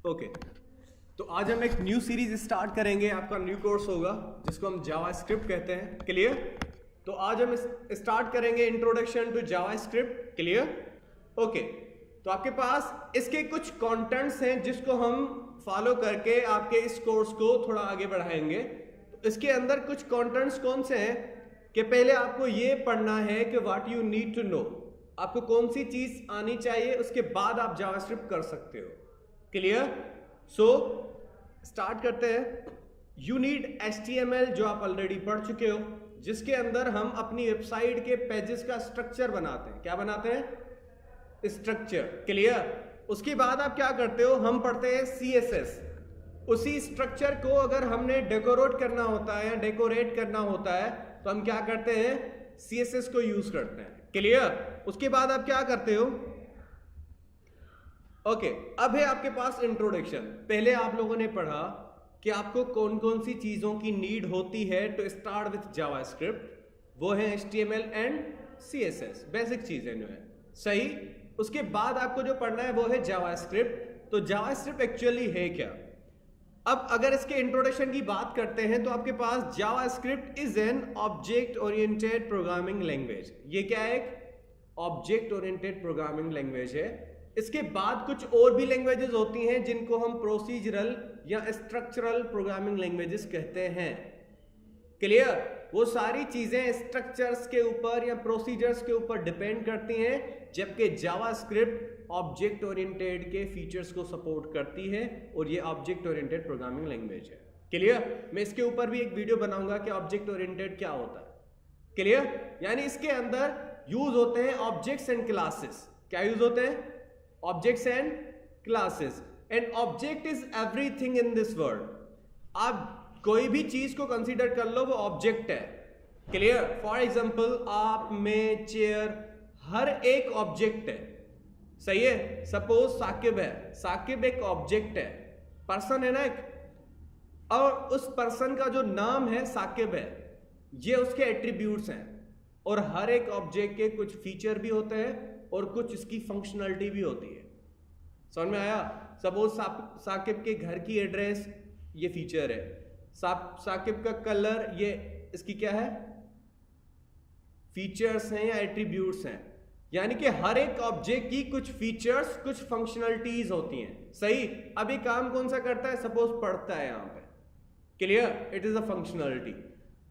Okay तो आज हम एक न्यू सीरीज स्टार्ट करेंगे। आपका न्यू कोर्स होगा जिसको हम जावास्क्रिप्ट कहते हैं। क्लियर? तो आज हम स्टार्ट करेंगे introduction to JavaScript. Clear? Okay तो आपके पास इसके कुछ कंटेंट्स हैं जिसको हम फॉलो करके आपके इस कोर्स को थोड़ा आगे बढ़ाएंगे। तो इसके अंदर कुछ कंटेंट्स कौन से हैं कि पहले आपको ये पढ़ना है कि what you need to know, आपको कौन सी चीज आनी चाहिए, उसके बाद आप जावास्क्रिप्ट कर सकते हो। क्लियर? सो स्टार्ट करते हैं। यू नीड HTML जो आप ऑलरेडी पढ़ चुके हो, जिसके अंदर हम अपनी वेबसाइट के पेजेस का स्ट्रक्चर बनाते हैं। क्या बनाते हैं? स्ट्रक्चर। क्लियर? उसके बाद आप क्या करते हो, हम पढ़ते हैं CSS। उसी स्ट्रक्चर को अगर हमने डेकोरेट करना होता है या डेकोरेट करना होता है तो हम क्या करते हैं, CSS को यूज करते हैं। क्लियर? उसके बाद आप क्या करते हो, ओके अब है आपके पास इंट्रोडक्शन। पहले आप लोगों ने पढ़ा कि आपको कौन कौन सी चीजों की नीड होती है टू स्टार्ट विथ जावास्क्रिप्ट। वो है HTML एंड CSS, बेसिक चीजें जो है। सही? उसके बाद आपको जो पढ़ना है वो है जावास्क्रिप्ट। तो जावास्क्रिप्ट एक्चुअली है क्या? अब अगर इसके इंट्रोडक्शन की बात करते हैं तो आपके पास JavaScript is an object oriented programming language. ये क्या है? एक ऑब्जेक्ट ओरिएंटेड प्रोग्रामिंग लैंग्वेज है। इसके बाद कुछ और भी लैंग्वेजेस होती हैं जिनको हम प्रोसीजरल या स्ट्रक्चरल प्रोग्रामिंग लैंग्वेजेस कहते हैं। क्लियर? वो सारी चीजें स्ट्रक्चर्स के ऊपर या प्रोसीजर्स के ऊपर डिपेंड करती हैं, जबकि जावास्क्रिप्ट ऑब्जेक्ट ओरिएंटेड के फीचर्स को सपोर्ट करती है और ये ऑब्जेक्ट ओरिएंटेड प्रोग्रामिंग लैंग्वेज है। क्लियर? मैं इसके ऊपर भी एक वीडियो बनाऊंगा कि ऑब्जेक्ट ओरिएंटेड क्या होता है। क्लियर? यानी इसके अंदर यूज होते हैं ऑब्जेक्ट्स एंड क्लासेस। क्या यूज होते हैं? Objects and classes. And object is everything in this world. आप कोई भी चीज को कंसीडर कर लो, वो ऑब्जेक्ट है। क्लियर? फॉर एग्जाम्पल आप, मैं, चेयर, हर एक ऑब्जेक्ट है। सही है? सपोज साकिब है, साकिब एक ऑब्जेक्ट है, पर्सन है ना एक, और उस पर्सन का जो नाम है साकिब है, ये उसके एट्रीब्यूट्स हैं। और हर एक ऑब्जेक्ट के कुछ फीचर भी होते हैं और कुछ इसकी फंक्शनलिटी भी होती है। समझ में आया? सपोज साकिब के घर की एड्रेस, ये फीचर है। साकिब का कलर, ये इसकी क्या है? फीचर्स हैं या एट्रीब्यूट्स हैं। यानी कि हर एक ऑब्जेक्ट की कुछ फीचर्स, कुछ फंक्शनलिटीज होती हैं। सही? अभी काम कौन सा करता है? सपोज पढ़ता है यहां पे। Clear? It is a functionality.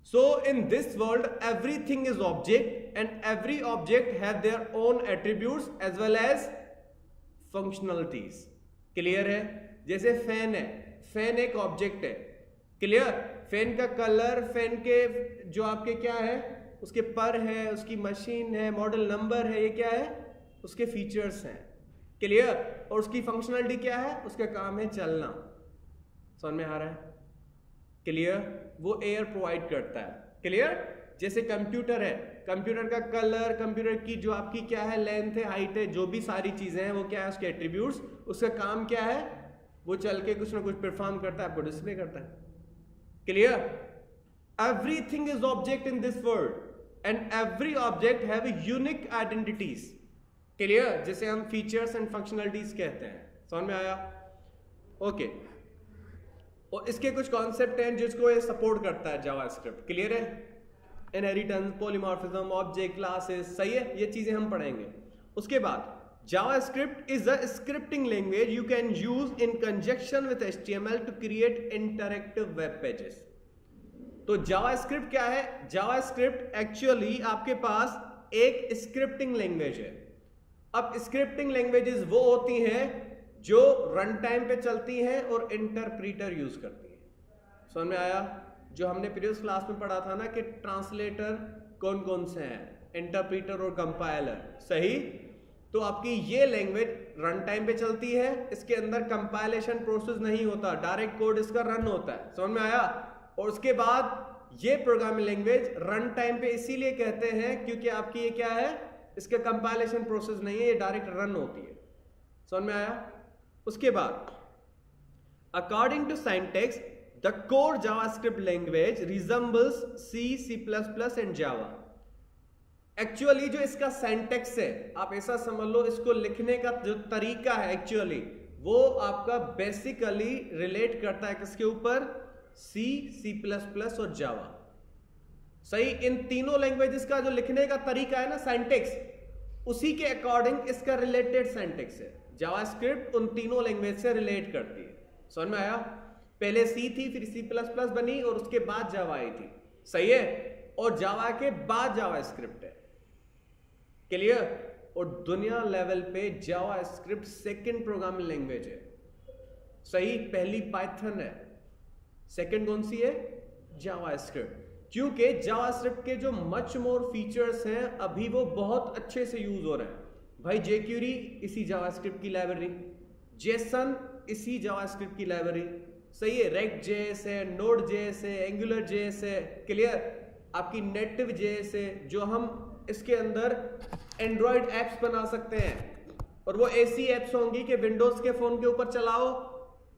So in this world everything is object and every object have their own attributes as well as functionalities. Clear है? जैसे फैन है, फैन एक ऑब्जेक्ट है। क्लियर? फैन का कलर, फैन के जो आपके क्या है, उसके पर है, उसकी मशीन है, मॉडल नंबर है, ये क्या है? उसके फीचर्स हैं। क्लियर? और उसकी फंक्शनलिटी क्या है? उसका काम है चलना। समझ में आ रहा है? क्लियर? वो एयर प्रोवाइड करता है। क्लियर? जैसे कंप्यूटर है, कंप्यूटर का कलर, कंप्यूटर की जो आपकी क्या है, लेंथ है, हाइट है, जो भी सारी चीजें हैं वो क्या है? उसके एट्रीब्यूट्स। उसका काम क्या है? वो चल के कुछ ना कुछ परफॉर्म करता है, आपको डिस्प्ले करता है। Clear? Everything is object in this world and every object have unique identities. Clear? जैसे हम फीचर्स एंड फंक्शनलिटीज कहते हैं। समझ में आया? ओके और इसके कुछ कॉन्सेप्ट हैं जिसको ये सपोर्ट करता है जावास्क्रिप्ट। क्लियर है? Inheritance, polymorphism, object, classes. सही है? ये चीजें हम पढ़ेंगे। उसके बाद JavaScript is a scripting language you can use in conjunction with HTML to create interactive web pages. तो जावास्क्रिप्ट क्या है? जावास्क्रिप्ट एक्चुअली आपके पास एक स्क्रिप्टिंग लैंग्वेज है। अब स्क्रिप्टिंग लैंग्वेजेस वो होती हैं जो रन टाइम पे चलती हैं और इंटरप्रीटर यूज करती हैं। समझ में आया? जो हमने प्रीवियस क्लास में पढ़ा था ना कि ट्रांसलेटर कौन कौन से हैं, इंटरप्रीटर और कंपाइलर। सही? तो आपकी ये लैंग्वेज रन टाइम पे चलती है, इसके अंदर कंपाइलेशन प्रोसेस नहीं होता, डायरेक्ट कोड इसका रन होता है। समझ में आया? और उसके बाद ये प्रोग्रामिंग लैंग्वेज रन टाइम पे इसीलिए कहते हैं क्योंकि आपकी ये क्या है, इसका कंपाइलेशन प्रोसेस नहीं है, ये डायरेक्ट रन होती है। समझ में आया? उसके बाद according to syntax the core JavaScript language resembles C++ and Java. Actually जो इसका सिंटैक्स है, आप ऐसा समझ लो, इसको लिखने का जो तरीका है एक्चुअली वो आपका बेसिकली रिलेट करता है किसके ऊपर? सी, C++ और जावा। सही, इन तीनों लैंग्वेजेस का जो लिखने का तरीका है ना, सिंटैक्स, उसी के अकॉर्डिंग इसका रिलेटेड सिंटैक्स है। जावास्क्रिप्ट उन तीनों लैंग्वेज से रिलेट करती है। समझ में आया? पहले सी थी, फिर C++ बनी और उसके बाद जावा आई थी। सही है? और जावा के बाद जावास्क्रिप्ट है। क्लियर? और दुनिया लेवल पे जावास्क्रिप्ट सेकंड प्रोग्रामिंग लैंग्वेज है। सही, पहली पाइथन है, सेकंड कौन सी है? जावास्क्रिप्ट। क्योंकि जावास्क्रिप्ट के जो मच मोर फीचर्स हैं अभी वो बहुत अच्छे से यूज हो रहे हैं। भाई jQuery इसी जावास्क्रिप्ट की लाइब्रेरी, जेसन इसी जावास्क्रिप्ट की लाइब्रेरी। सही है? React.js है, Node.js है, AngularJS है। क्लियर? आपकी Native.js है, जो हम इसके अंदर एंड्रॉइड एप्स बना सकते हैं, और वो ऐसी एप्स होंगी कि विंडोज के फोन के ऊपर चलाओ,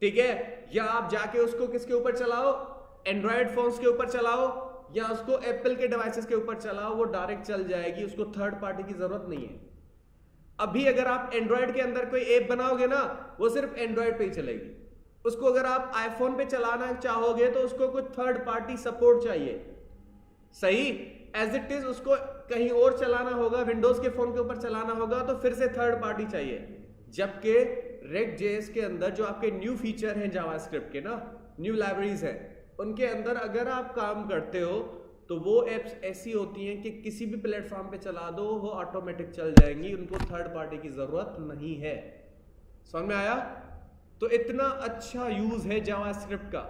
ठीक है, या आप जाके उसको किसके ऊपर चलाओ? एंड्रॉइड फोन्स के ऊपर चलाओ, या उसको एप्पल के डिवाइसेस के ऊपर चलाओ, वो डायरेक्ट चल जाएगी, उसको थर्ड पार्टी की जरूरत नहीं है। अभी अगर आप एंड्रॉइड के अंदर कोई ऐप बनाओगे ना, वो सिर्फ एंड्रॉइड पे ही चलेगी। उसको अगर आप आईफोन पे चलाना चाहोगे तो उसको कुछ थर्ड पार्टी सपोर्ट चाहिए। सही, एज इट इज उसको कहीं और चलाना होगा, विंडोज के फोन के ऊपर चलाना होगा तो फिर से थर्ड पार्टी चाहिए। जबकि React.js के अंदर जो आपके न्यू फीचर हैं जावास्क्रिप्ट के ना, न्यू लाइब्रेरीज है, उनके अंदर अगर आप काम करते हो तो वो एप्स ऐसी होती हैं कि किसी भी प्लेटफॉर्म पे चला दो वो ऑटोमेटिक चल जाएंगी, उनको थर्ड पार्टी की जरूरत नहीं है। समझ में आया? तो इतना अच्छा यूज है जावास्क्रिप्ट का।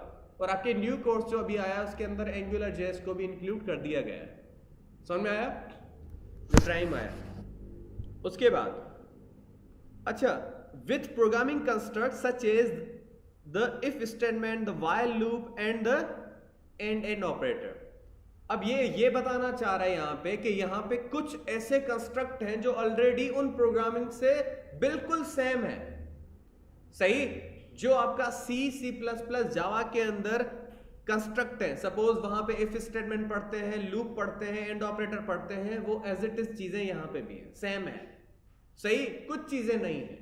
और आपके न्यू कोर्स जो अभी आया उसके अंदर AngularJS को भी इंक्लूड कर दिया गया है। समझ में आया? जो टाइम आया उसके बाद, अच्छा, with programming construct such as the if statement, the while loop and the and operator. अब ये बताना चाह रहा है यहां पे कि यहां पे कुछ ऐसे कंस्ट्रक्ट हैं जो ऑलरेडी उन प्रोग्रामिंग से बिल्कुल सेम है। सही, जो आपका C++ जावा के अंदर कंस्ट्रक्ट है, सपोज वहां पे इफ स्टेटमेंट पढ़ते हैं, लूप पढ़ते हैं, एंड ऑपरेटर पढ़ते हैं, वो एज इट इज चीजें यहां पे भी है, सेम है। सही, कुछ चीजें नहीं है।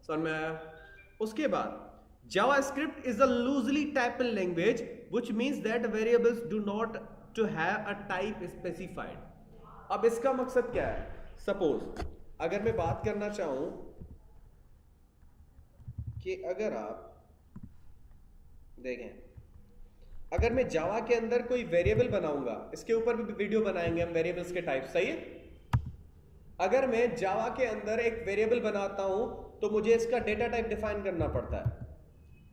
समझ में आया? उसके बाद JavaScript is a loosely typed language which means that variables do not to have a type specified. अब इसका मकसद क्या है? सपोज अगर मैं बात करना चाहूं कि अगर आप देखें, अगर मैं जावा के अंदर कोई वेरिएबल बनाऊंगा, इसके ऊपर भी वीडियो बनाएंगे हम वेरिएबल्स के टाइप। सही है? अगर मैं जावा के अंदर एक वेरिएबल बनाता हूं तो मुझे इसका डेटा टाइप डिफाइन करना पड़ता है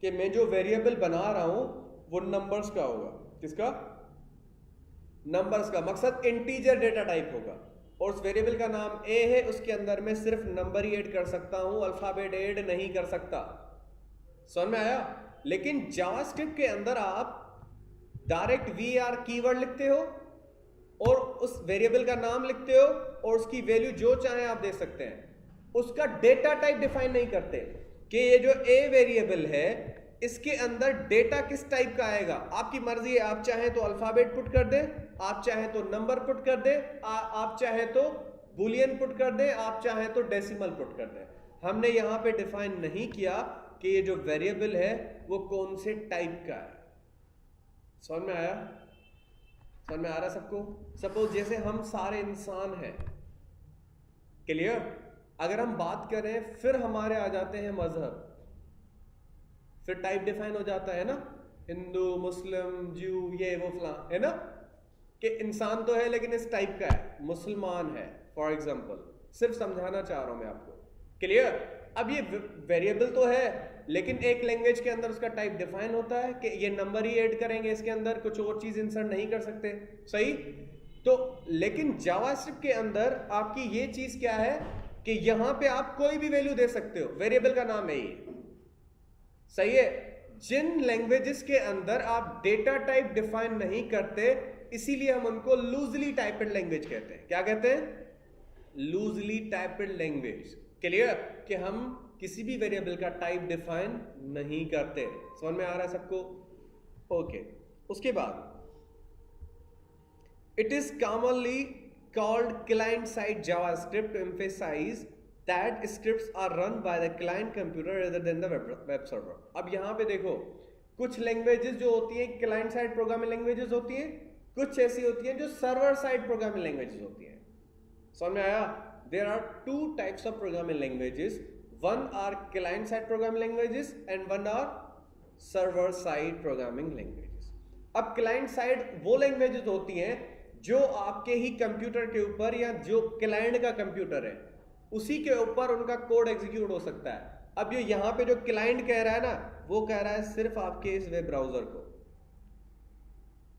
कि मैं जो वेरिएबल बना रहा हूं वो नंबर्स का होगा। किसका? नंबर्स का। मकसद इंटीजर डेटा टाइप होगा, और उस वेरिएबल का नाम ए है, उसके अंदर मैं सिर्फ नंबर ही ऐड कर सकता हूं, अल्फाबेट ऐड नहीं कर सकता। समझ में आया? लेकिन जावास्क्रिप्ट के अंदर आप डायरेक्ट var कीवर्ड लिखते हो और उस वेरिएबल का नाम लिखते हो और उसकी वैल्यू जो चाहे आप दे सकते हैं। उसका डेटा टाइप डिफाइन नहीं करते कि ये जो ए वेरिएबल है इसके अंदर डेटा किस टाइप का आएगा। आपकी मर्जी है, आप चाहे तो अल्फाबेट पुट कर दे, आप चाहे तो नंबर पुट कर दे, आप चाहे तो बुलियन पुट कर दे, आप चाहे तो डेसिमल पुट कर दे। हमने यहां पे डिफाइन नहीं किया कि ये जो वेरिएबल है वो कौन से टाइप का है। समझ में आया? समझ में आ रहा सबको? सपोज जैसे हम सारे इंसान हैं, क्लियर? अगर हम बात करें फिर हमारे आ जाते हैं मजहब, फिर टाइप डिफाइन हो जाता है ना, हिंदू, मुस्लिम, ज्यू, ये वो फला, है ना, कि इंसान तो है लेकिन इस टाइप का है, मुसलमान है फॉर एग्जांपल। सिर्फ समझाना चाह रहा हूं मैं आपको, क्लियर? अब ये वेरिएबल तो है लेकिन एक लैंग्वेज के अंदर उसका टाइप डिफाइन होता है कि ये नंबर ही ऐड करेंगे, इसके अंदर कुछ और चीज इंसर्ट नहीं कर सकते। सही? तो लेकिन जावास्क्रिप्ट के अंदर आपकी ये चीज क्या है कि यहां पे आप कोई भी वैल्यू दे सकते हो, वेरिएबल का नाम है ये। सही है? जिन लैंग्वेजेस के अंदर आप डेटा टाइप डिफाइन नहीं करते, इसीलिए हम उनको लूजली टाइप्ड लैंग्वेज कहते हैं। क्या कहते हैं? Loosely typed language. क्लियर? कि हम किसी भी वेरिएबल का टाइप डिफाइन नहीं करते। समझ में आ रहा है सबको? ओके। उसके बाद it is commonly called client side JavaScript to emphasize that scripts are run by the client computer rather than the web server. अब यहाँ पे देखो, कुछ लैंग्वेजेस जो होती हैं क्लाइंट साइड प्रोग्रामिंग लैंग्वेजेस होती हैं, कुछ ऐसी होती हैं जो सर्वर साइड प्रोग्रामिंग लैंग्वेजेस होती हैं. समझ में आया? There are two types of programming languages. One are client side programming languages and one are server side programming languages. अब client side वो languages होती हैं जो आपके ही कंप्यूटर के ऊपर या जो क्लाइंट का कंप्यूटर है उसी के ऊपर उनका कोड एग्जीक्यूट हो सकता है. अब ये यहाँ पे जो क्लाइंट कह रहा है ना, वो कह रहा है सिर्फ आपके इस वेब ब्राउजर को.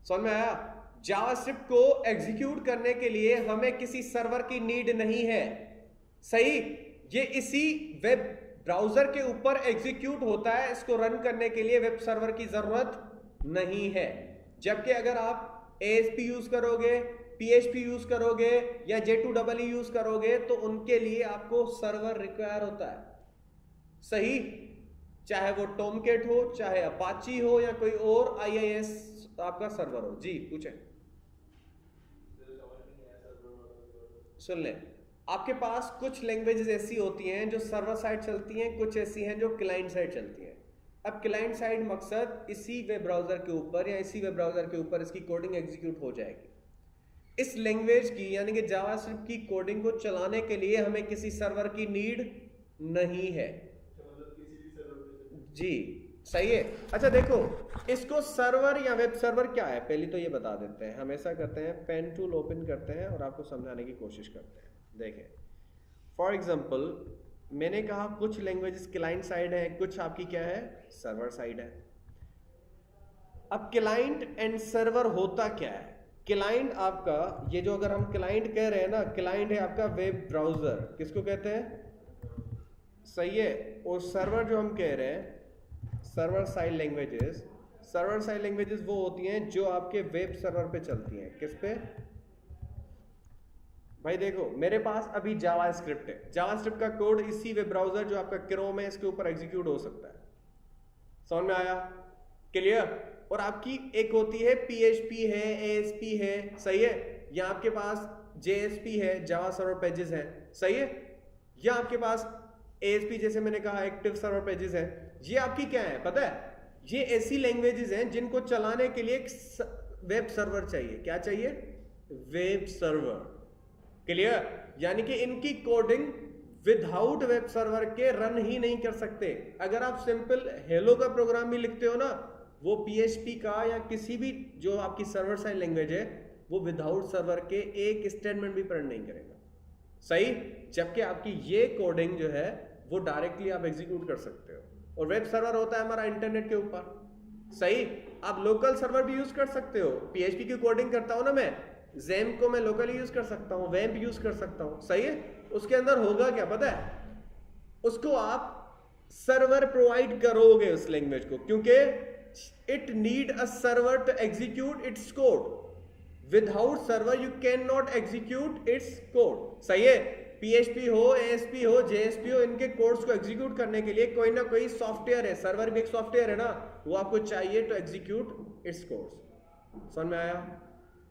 समझ में आया? जावास्क्रिप्ट को एग्जीक्यूट करने के लिए हमें किसी सर्वर की नीड नहीं है. सही? ये इसी वेब ब्राउजर के ऊपर एग्जीक्यूट होता है. इसको रन करने के लिए वेब सर्वर की जरूरत नहीं है. जबकि अगर आप ASP यूज करोगे, PHP यूज करोगे या J2EE यूज करोगे तो उनके लिए आपको सर्वर रिक्वायर होता है. सही? चाहे वो टॉमकेट हो, चाहे अपाची हो या कोई और IIS आपका सर्वर हो. जी पूछे. सुन ले, आपके पास कुछ लैंग्वेजेस ऐसी होती हैं जो सर्वर साइड चलती हैं, कुछ ऐसी हैं जो क्लाइंट साइड चलती हैं. अब क्लाइंट साइड मकसद इसी वेब ब्राउजर के ऊपर या इसी वेब ब्राउजर के ऊपर इसकी कोडिंग एग्जीक्यूट हो जाएगी. इस लैंग्वेज की यानी कि जावास्क्रिप्ट की कोडिंग को चलाने के लिए हमें किसी सर्वर की नीड नहीं है. जी सही है. अच्छा देखो, इसको सर्वर या वेब सर्वर क्या है पहले तो ये बता देते हैं. हम ऐसा करते हैं, पेन टूल ओपन करते हैं और आपको समझाने की कोशिश करते हैं. देखें, फॉर एग्जांपल मैंने कहा कुछ लैंग्वेजेस क्लाइंट साइड है, कुछ आपकी क्या है, सर्वर साइड है. अब क्लाइंट एंड सर्वर होता क्या है? क्लाइंट आपका, ये जो अगर हम क्लाइंट कह रहे हैं ना, क्लाइंट है आपका वेब ब्राउजर. किसको कहते हैं? सही है. और सर्वर जो हम कह रहे हैं server side languages, server side languages वो होती हैं जो आपके वेब सर्वर पे चलती हैं. किस पे भाई? देखो मेरे पास अभी जावास्क्रिप्ट है. जावास्क्रिप्ट का कोड इसी वेब ब्राउजर जो आपका क्रोम है इसके ऊपर एग्जीक्यूट हो सकता है. समझ में आया? क्लियर? और आपकी एक होती है PHP है, ASP है. सही है? या आपके पास JSP है, जावा सर्वर पेजेस है. सही है? या आपके पास ASP जैसे मैंने कहा एक्टिव सर्वर पेजेस है. ये आपकी क्या है पता है? ये ऐसी लैंग्वेजेस हैं जिनको चलाने के लिए एक वेब सर्वर चाहिए. क्या चाहिए? Web server. क्लियर? यानी कि इनकी कोडिंग विदाउट वेब सर्वर के रन ही नहीं कर सकते. अगर आप सिंपल हेलो का प्रोग्राम भी लिखते हो ना, वो PHP का या किसी भी जो आपकी सर्वर साइड लैंग्वेज है वो विदाउट सर्वर के एक स्टेटमेंट भी प्रिंट नहीं करेगा. सही? जबकि आपकी ये कोडिंग जो है वो डायरेक्टली आप एग्जीक्यूट कर सकते हो. और वेब सर्वर होता है हमारा इंटरनेट के ऊपर. सही? आप लोकल सर्वर भी यूज कर सकते हो. PHP की कोडिंग करता हूं ना मैं, XAMPP को मैं लोकली यूज कर सकता हूं, WAMP यूज कर सकता हूं. सही है? उसके अंदर होगा क्या पता है? उसको आप सर्वर प्रोवाइड करोगे उस लैंग्वेज को, क्योंकि it need a server to execute its code. Without server you can not execute its code. सही है? PHP हो, ASP हो, JSP हो, इनके कोड्स को एग्जीक्यूट करने के लिए कोई ना कोई सॉफ्टवेयर है. सर्वर भी एक सॉफ्टवेयर है ना, वो आपको चाहिए टू एग्जीक्यूट इट्स कोड्स. समझ में आया?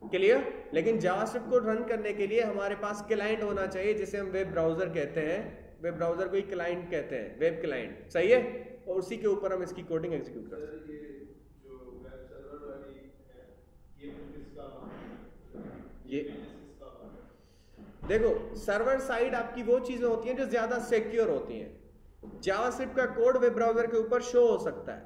क्लियर? लेकिन जावास्क्रिप्ट को रन करने के लिए हमारे पास क्लाइंट होना चाहिए जिसे हम वेब ब्राउजर कहते हैं. वेब ब्राउजर को ही क्लाइंट कहते हैं, वेब क्लाइंट. सही है? और उसी के ऊपर हम इसकी कोडिंग एग्जीक्यूट कर सकते हैं. ये देखो, सर्वर साइड आपकी वो चीजें होती हैं जो ज्यादा सिक्योर होती हैं. जावास्क्रिप्ट का कोड वेब ब्राउजर के ऊपर शो हो सकता है.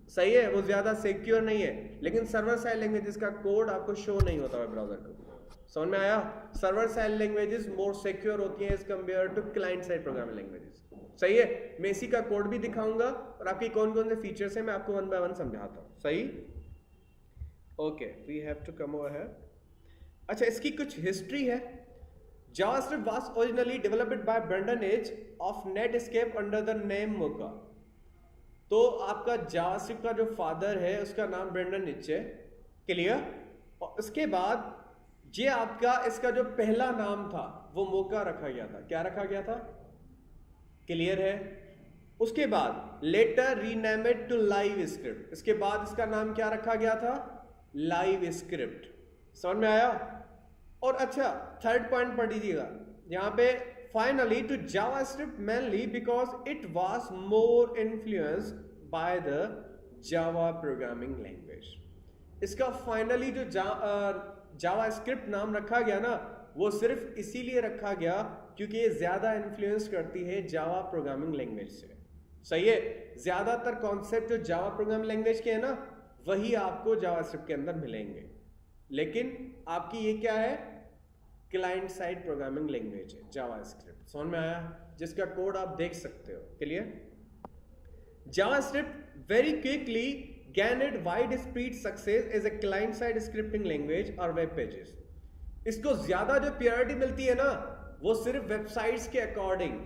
सही है? वो ज्यादा सिक्योर नहीं है. लेकिन सर्वर साइड लैंग्वेजेस का कोड आपको शो नहीं होता वेब ब्राउजर के ऊपर. समझ में आया? Server side languages more secure होती हैं as compare to client side programming languages. सही है? मैं इसी का कोड भी दिखाऊंगा और आपकी कौन कौन से फीचर्स हैं मैं आपको वन बाय वन समझाता हूं. सही? Okay, we have to come over here. अच्छा, इसकी कुछ हिस्ट्री है. JavaScript was originally developed by Brendan Eich of Netscape under the name Mocha. तो आपका JavaScript का जो फादर है उसका नाम ब्रेंडन इच है. क्लियर? और उसके बाद ये आपका इसका जो पहला नाम था वो मोका रखा गया था. क्या रखा गया था? क्लियर है? उसके बाद later renamed to LiveScript. इसके बाद इसका नाम क्या रखा गया था? LiveScript. समझ में आया? और अच्छा, थर्ड पॉइंट पढ़ लीजिएगा. यहाँ पे finally to JavaScript mainly because it was more influenced by the Java programming language. इसका फाइनली जो जावास्क्रिप्ट नाम रखा गया ना, वो सिर्फ इसीलिए रखा गया क्योंकि ये ज्यादा इन्फ्लुएंस करती है जावा प्रोग्रामिंग लैंग्वेज से। सही है, ज्यादातर कॉन्सेप्ट जो जावा प्रोग्रामिंग लैंग्वेज के है ना, वही आपको जावास्क्रिप्ट के अंदर मिलेंगे। लेकिन आपकी ये क्या है, क्लाइंट साइड प्रोग्रामिंग लैंग्वेज है जावास्क्रिप्ट। समझ में आया? जिसका कोड आप देख सकते हो। Clear? JavaScript very quickly gained widespread success as a client-side scripting language or web pages. इसको ज्यादा जो प्रायोरिटी मिलती है ना, वो सिर्फ वेबसाइट्स के अकॉर्डिंग।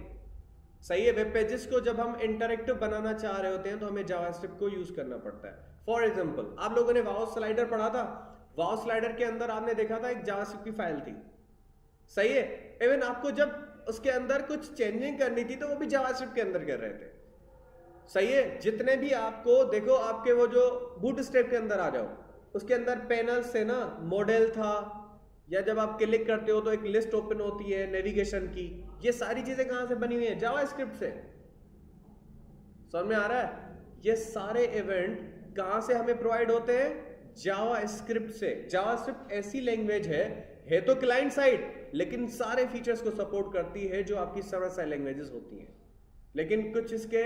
सही है, वेब पेजेस को जब हम इंटरेक्टिव बनाना चाह रहे होते हैं तो हमें JavaScript को यूज करना पड़ता है। फॉर एग्जाम्पल, आप लोगों ने वाउ स्लाइडर पढ़ा था। वाउ स्लाइडर के अंदर आपने देखा था एक JavaScript की फाइल थी। सही है, इवन आपको जब उसके अंदर कुछ चेंजिंग करनी थी तो वो भी JavaScript के अंदर कर रहे थे। सही है, जितने भी आपको देखो, आपके वो जो बूटस्ट्रैप के अंदर आ जाओ, उसके अंदर पैनल से ना मॉडल था, या जब आप क्लिक करते हो तो एक लिस्ट ओपन होती है नेविगेशन की। ये सारी चीजें कहां से बनी हुई है? जावास्क्रिप्ट से। समझ में आ रहा है? ये सारे इवेंट कहां से हमें प्रोवाइड होते हैं? जावास्क्रिप्ट से। जावास्क्रिप्ट ऐसी लैंग्वेज है तो क्लाइंट साइड, लेकिन सारे फीचर्स को सपोर्ट करती है जो आपकी सर्वर साइड लैंग्वेजेस होती हैं। लेकिन कुछ इसके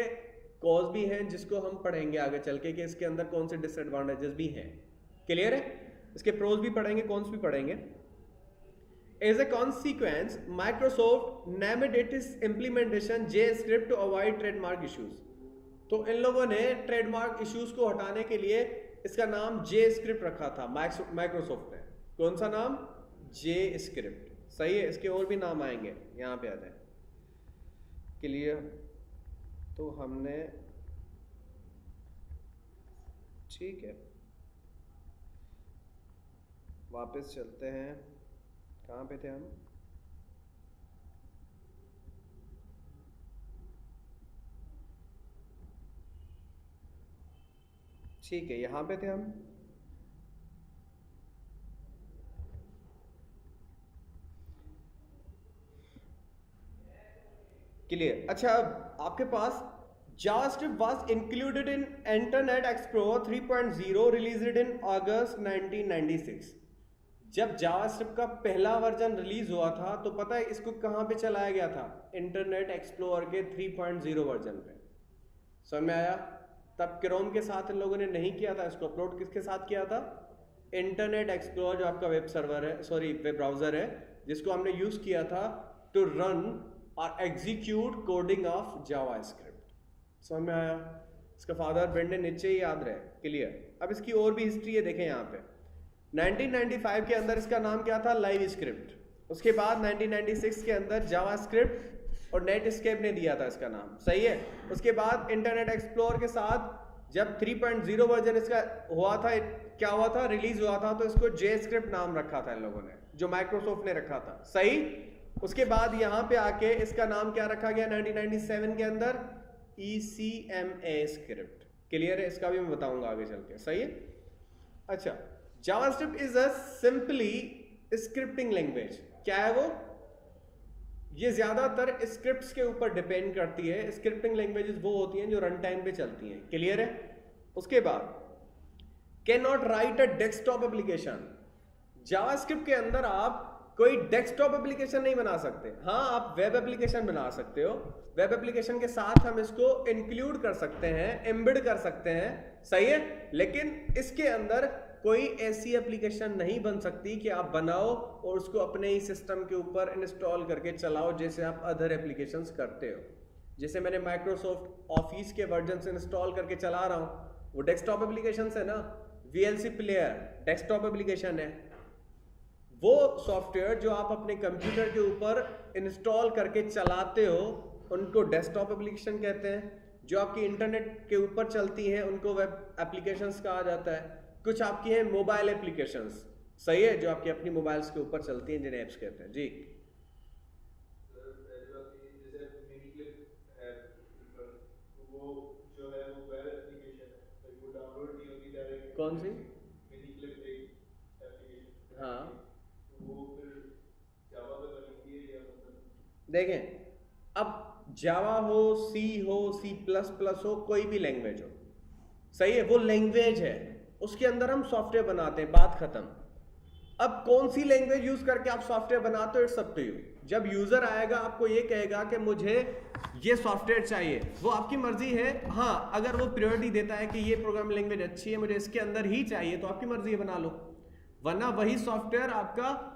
कॉज भी हैं जिसको हम पढ़ेंगे आगे चल के कि इसके अंदर कौन से डिसएडवांटेजेस भी हैं। क्लियर है? इसके प्रोज भी पढ़ेंगे, कॉन्स भी पढ़ेंगे। As a consequence, Microsoft named its implementation JScript to avoid trademark issues. तो इन लोगों ने ट्रेडमार्क इश्यूज को हटाने के लिए इसका नाम JScript रखा था माइक्रोसॉफ्ट ने। कौन सा नाम? JScript। सही है, इसके और भी नाम आएंगे, यहाँ पे आ जाए। क्लियर? तो हमने, ठीक है, वापस चलते हैं। कहाँ पे थे हम? ठीक है, यहाँ पे थे हम। क्लियर? अच्छा, अब आपके पास JavaScript was included in Internet Explorer 3.0 released in August 1996। जब JavaScript का पहला वर्जन रिलीज हुआ था तो पता है इसको कहां पे चलाया गया था? इंटरनेट एक्सप्लोरर के 3.0 वर्जन पे। समझ में आया? तब क्रोम के साथ इन लोगों ने नहीं किया था, इसको अपलोड किसके साथ किया था? इंटरनेट एक्सप्लोरर, जो आपका वेब सर्वर है, सॉरी वेब ब्राउजर है, जिसको हमने यूज किया था टू रन और एग्जीक्यूट कोडिंग ऑफ JavaScript। समझ में आया? इसका फादर ब्रेंडन नीचे ही याद रहे। क्लियर? अब इसकी और भी हिस्ट्री है, देखें यहाँ पे। 1995 के अंदर इसका नाम क्या था? Live script. उसके बाद 1996 के अंदर जावास्क्रिप्ट और नेटस्केप ने दिया था इसका नाम। सही है? उसके बाद इंटरनेट एक्सप्लोरर के साथ जब 3.0 वर्जन इसका हुआ था, क्या हुआ था? रिलीज हुआ था, तो इसको JScript नाम रखा था इन लोगों ने, जो माइक्रोसॉफ्ट ने रखा था। सही? उसके बाद यहाँ पे आके इसका नाम क्या रखा गया 1997 के अंदर? ECMA script. क्लियर है? इसका भी मैं बताऊंगा आगे चल के। सही है? अच्छा, JavaScript is a simply scripting language। क्या है वो? ये ज्यादातर स्क्रिप्ट्स के ऊपर डिपेंड करती है। स्क्रिप्टिंग लैंग्वेजेस वो होती हैं जो रन टाइम पे चलती हैं। क्लियर है? उसके बाद can not right a desktop application. JavaScript के अंदर आप कोई डेस्कटॉप एप्लीकेशन नहीं बना सकते। हाँ, आप वेब एप्लीकेशन बना सकते हो। वेब एप्लीकेशन के साथ हम इसको इंक्लूड कर सकते हैं, एम्बेड कर सकते हैं। सही है? लेकिन इसके अंदर कोई ऐसी एप्लीकेशन नहीं बन सकती कि आप बनाओ और उसको अपने ही सिस्टम के ऊपर इंस्टॉल करके चलाओ जैसे आप अदर एप्लीकेशंस करते हो। जैसे मैंने माइक्रोसॉफ्ट ऑफिस के वर्जन से इंस्टॉल करके चला रहा हूँ, वो डेस्कटॉप एप्लीकेशन है ना। VLC प्लेयर डेस्कटॉप एप्लीकेशन है। वो सॉफ्टवेयर जो आप अपने कंप्यूटर के ऊपर इंस्टॉल करके चलाते हो उनको डेस्कटॉप एप्लीकेशन कहते हैं। जो आपकी इंटरनेट के ऊपर चलती हैं उनको वेब एप्लीकेशंस कहा जाता है। कुछ आपकी हैं मोबाइल एप्लीकेशंस। सही है? जो आपकी अपनी मोबाइल्स के ऊपर चलती हैं, जिन्हें ऐप्स कहते हैं। जी कौन सी? हाँ, देखें अब जावा हो, सी हो, सी प्लस प्लस हो, कोई भी लैंग्वेज हो, सही है, वो लैंग्वेज है, उसके अंदर हम सॉफ्टवेयर बनाते हैं, बात खत्म। अब कौन सी लैंग्वेज यूज करके आप सॉफ्टवेयर बनाते हो, इट्स अप टू यू। जब यूजर आएगा आपको ये कहेगा कि मुझे ये सॉफ्टवेयर चाहिए, वो आपकी मर्जी है। हाँ, अगर वो प्रायोरिटी देता है कि ये प्रोग्रामिंग लैंग्वेज अच्छी है, मुझे इसके अंदर ही चाहिए, तो आपकी मर्जी है, बना लो। वरना वही सॉफ्टवेयर आपका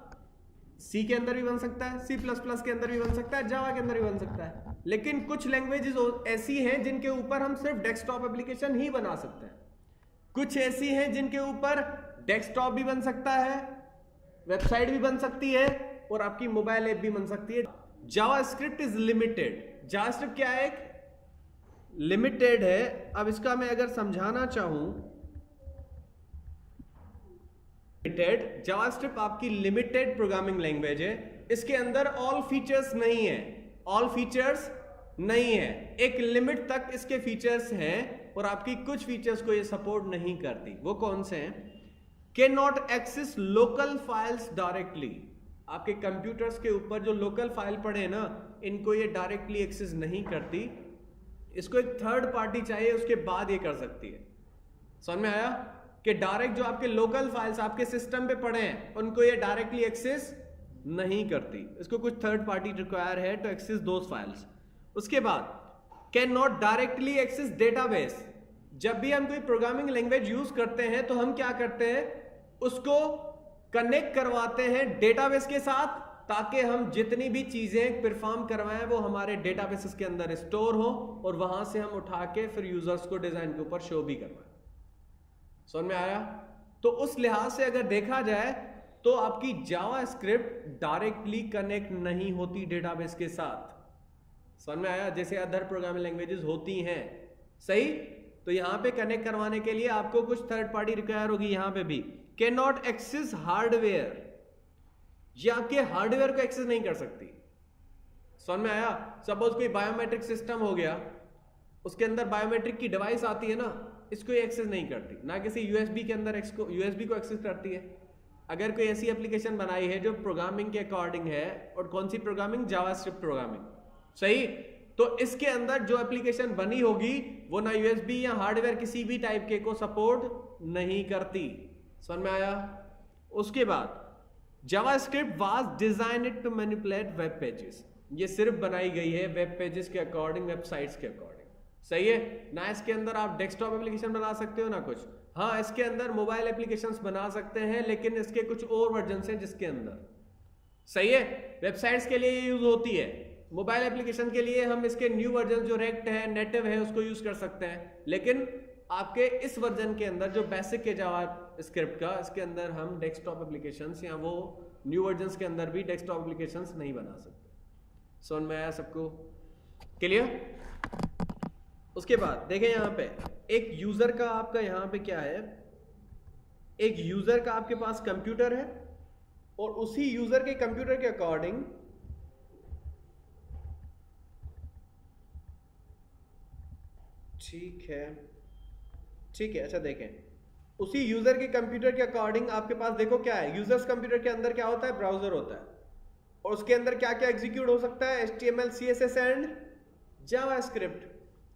सी के अंदर भी बन सकता है, सी प्लस प्लस के अंदर भी बन सकता है, जावा के अंदर भी बन सकता है। लेकिन कुछ लैंग्वेजेस ऐसी हैं जिनके ऊपर हम सिर्फ डेस्कटॉप एप्लीकेशन ही बना सकते हैं, कुछ ऐसी हैं जिनके ऊपर डेस्कटॉप भी बन सकता है, वेबसाइट भी बन सकती है, और आपकी मोबाइल ऐप भी बन सकती है। JavaScript is limited. जावास्क्रिप्ट क्या है, एक लिमिटेड है। अब इसका मैं अगर समझाना चाहूं, लिमिटेड जावास्क्रिप्ट आपकी लिमिटेड प्रोग्रामिंग लैंग्वेज है, इसके अंदर ऑल फीचर्स नहीं है, ऑल फीचर्स नहीं है, एक लिमिट तक इसके फीचर्स हैं, और आपकी कुछ फीचर्स को ये सपोर्ट नहीं करती। वो कौन से हैं? Can not access local files directly. आपके कंप्यूटर्स के ऊपर जो लोकल फाइल पड़े हैं ना, इनको ये डायरेक्टली एक्सेस नहीं करती, इसको एक थर्ड पार्टी चाहिए, उसके बाद ये कर सकती है। समझ में आया कि डायरेक्ट जो आपके लोकल फाइल्स आपके सिस्टम पे पड़े हैं, उनको ये डायरेक्टली एक्सेस नहीं करती, इसको कुछ थर्ड पार्टी रिक्वायर है टू एक्सेस दोस फाइल्स। उसके बाद can not directly access database. जब भी हम कोई प्रोग्रामिंग लैंग्वेज यूज करते हैं तो हम क्या करते हैं, उसको कनेक्ट करवाते हैं डेटाबेस के साथ, ताकि हम जितनी भी चीजें परफॉर्म करवाएं वो हमारे डेटाबेसेस के अंदर स्टोर हो, और वहां से हम उठा के फिर यूजर्स को डिजाइन के ऊपर शो भी करवाएं। समझ में आया? तो उस लिहाज से अगर देखा जाए तो आपकी जावास्क्रिप्ट डायरेक्टली कनेक्ट नहीं होती डेटाबेस के साथ। समझ में आया? जैसे अदर प्रोग्रामिंग लैंग्वेजेस होती हैं, सही। तो यहां पे कनेक्ट करवाने के लिए आपको कुछ थर्ड पार्टी रिक्वायर होगी। यहां पे भी कैन नॉट एक्सेस हार्डवेयर, ये आपके हार्डवेयर को एक्सेस नहीं कर सकती। समझ में आया? सपोज कोई बायोमेट्रिक सिस्टम हो गया, उसके अंदर बायोमेट्रिक की डिवाइस आती है ना, इसको ये एक्सेस नहीं करती, ना किसी यूएसबी के अंदर यूएसबी को एक्सेस करती है। अगर कोई ऐसी एप्लीकेशन बनाई है जो प्रोग्रामिंग के अकॉर्डिंग है, और कौन सी प्रोग्रामिंग? जावास्क्रिप्ट प्रोग्रामिंग, सही। तो इसके अंदर जो एप्लीकेशन बनी होगी वो ना यूएसबी या हार्डवेयर किसी भी टाइप के को सपोर्ट नहीं करती। समझ में आया? उसके बाद JavaScript was designed to manipulate web pages. ये सिर्फ बनाई गई है वेब पेजेस के अकॉर्डिंग, वेबसाइट्स के अकॉर्डिंग, सही है ना। इसके अंदर आप डेस्कटॉप एप्लीकेशन बना सकते हो ना कुछ। हाँ, इसके अंदर मोबाइल एप्लीकेशंस बना सकते हैं, लेकिन इसके कुछ और वर्जन हैं जिसके अंदर, सही है, वेबसाइट्स के लिए यूज होती है। मोबाइल एप्लीकेशन के लिए हम इसके न्यू वर्जन जो रेक्ट है, नेटिव है, उसको यूज कर सकते हैं। लेकिन आपके इस वर्जन के अंदर जो बेसिक है जावास्क्रिप्ट का, इसके अंदर हम डेस्कटॉप एप्लीकेशंस या वो न्यू वर्जन्स के अंदर भी डेस्कटॉप एप्लीकेशंस नहीं बना सकते। समझ में आया सबको? क्लियर? उसके बाद देखें यहाँ पे एक यूजर का आपका यहाँ पे क्या है, एक यूजर का आपके पास कंप्यूटर है, और उसी यूजर के कंप्यूटर के अकॉर्डिंग ठीक है, अच्छा देखें, उसी यूजर के कंप्यूटर के अकॉर्डिंग आपके पास देखो क्या है, यूजर्स कंप्यूटर के अंदर क्या होता है? ब्राउजर होता है, और उसके अंदर क्या क्या एग्जीक्यूट हो सकता है? HTML, CSS and JavaScript.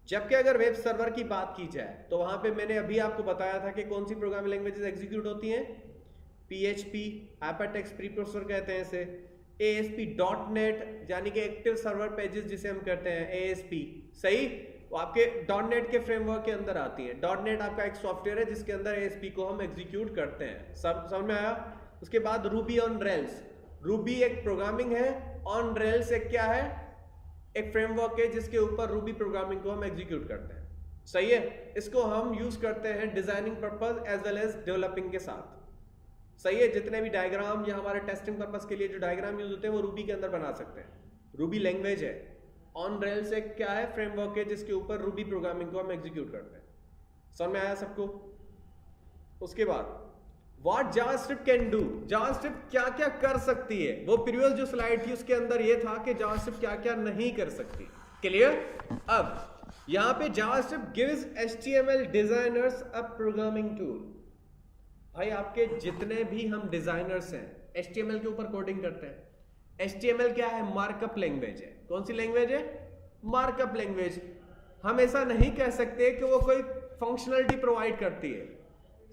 जबकि अगर वेब सर्वर की बात की जाए तो वहां पे मैंने अभी आपको बताया था कि कौन सी प्रोग्रामिंग लैंग्वेजेस एग्जीक्यूट होती हैं? PHP, हाइपरटेक्स्ट प्रीप्रोसेसर कहते हैं इसे, ASP.NET यानी कि एक्टिव सर्वर पेजेस जिसे हम कहते हैं, ASP, सही। वो आपके .NET के फ्रेमवर्क के अंदर आती है। .NET आपका एक सॉफ्टवेयर है जिसके अंदर ASP को हम एग्जीक्यूट करते हैं। समझ में आया? उसके बाद रूबी ऑन रेल्स। रूबी एक प्रोग्रामिंग है, ऑन रेल्स एक क्या है? एक फ्रेमवर्क है जिसके ऊपर रूबी प्रोग्रामिंग को हम एग्जीक्यूट करते हैं, सही है। इसको हम यूज करते हैं designing purpose as well as developing के साथ, सही है। जितने भी डायग्राम या हमारे टेस्टिंग पर्पस के लिए जो डायग्राम यूज होते हैं वो रूबी के अंदर बना सकते हैं। रूबी लैंग्वेज है। ऑन रेल्स एक क्या है? फ्रेमवर्क है जिसके ऊपर रूबी प्रोग्रामिंग को हम एग्जीक्यूट करते हैं। समझ में आया सबको? उसके बाद what JavaScript can do, JavaScript क्या क्या कर सकती है। वो प्रीवियस जो स्लाइड थी उसके अंदर ये था कि जावास्क्रिप्ट क्या क्या नहीं कर सकती। क्लियर? अब यहां पे JavaScript gives HTML designers a programming tool. भाई आपके जितने भी हम डिजाइनर्स हैं HTML के ऊपर कोडिंग करते हैं, HTML क्या है? मार्कअप लैंग्वेज है। कौन सी लैंग्वेज है? Markup language. हम ऐसा नहीं कह सकते कि वो कोई फंक्शनलिटी प्रोवाइड करती है,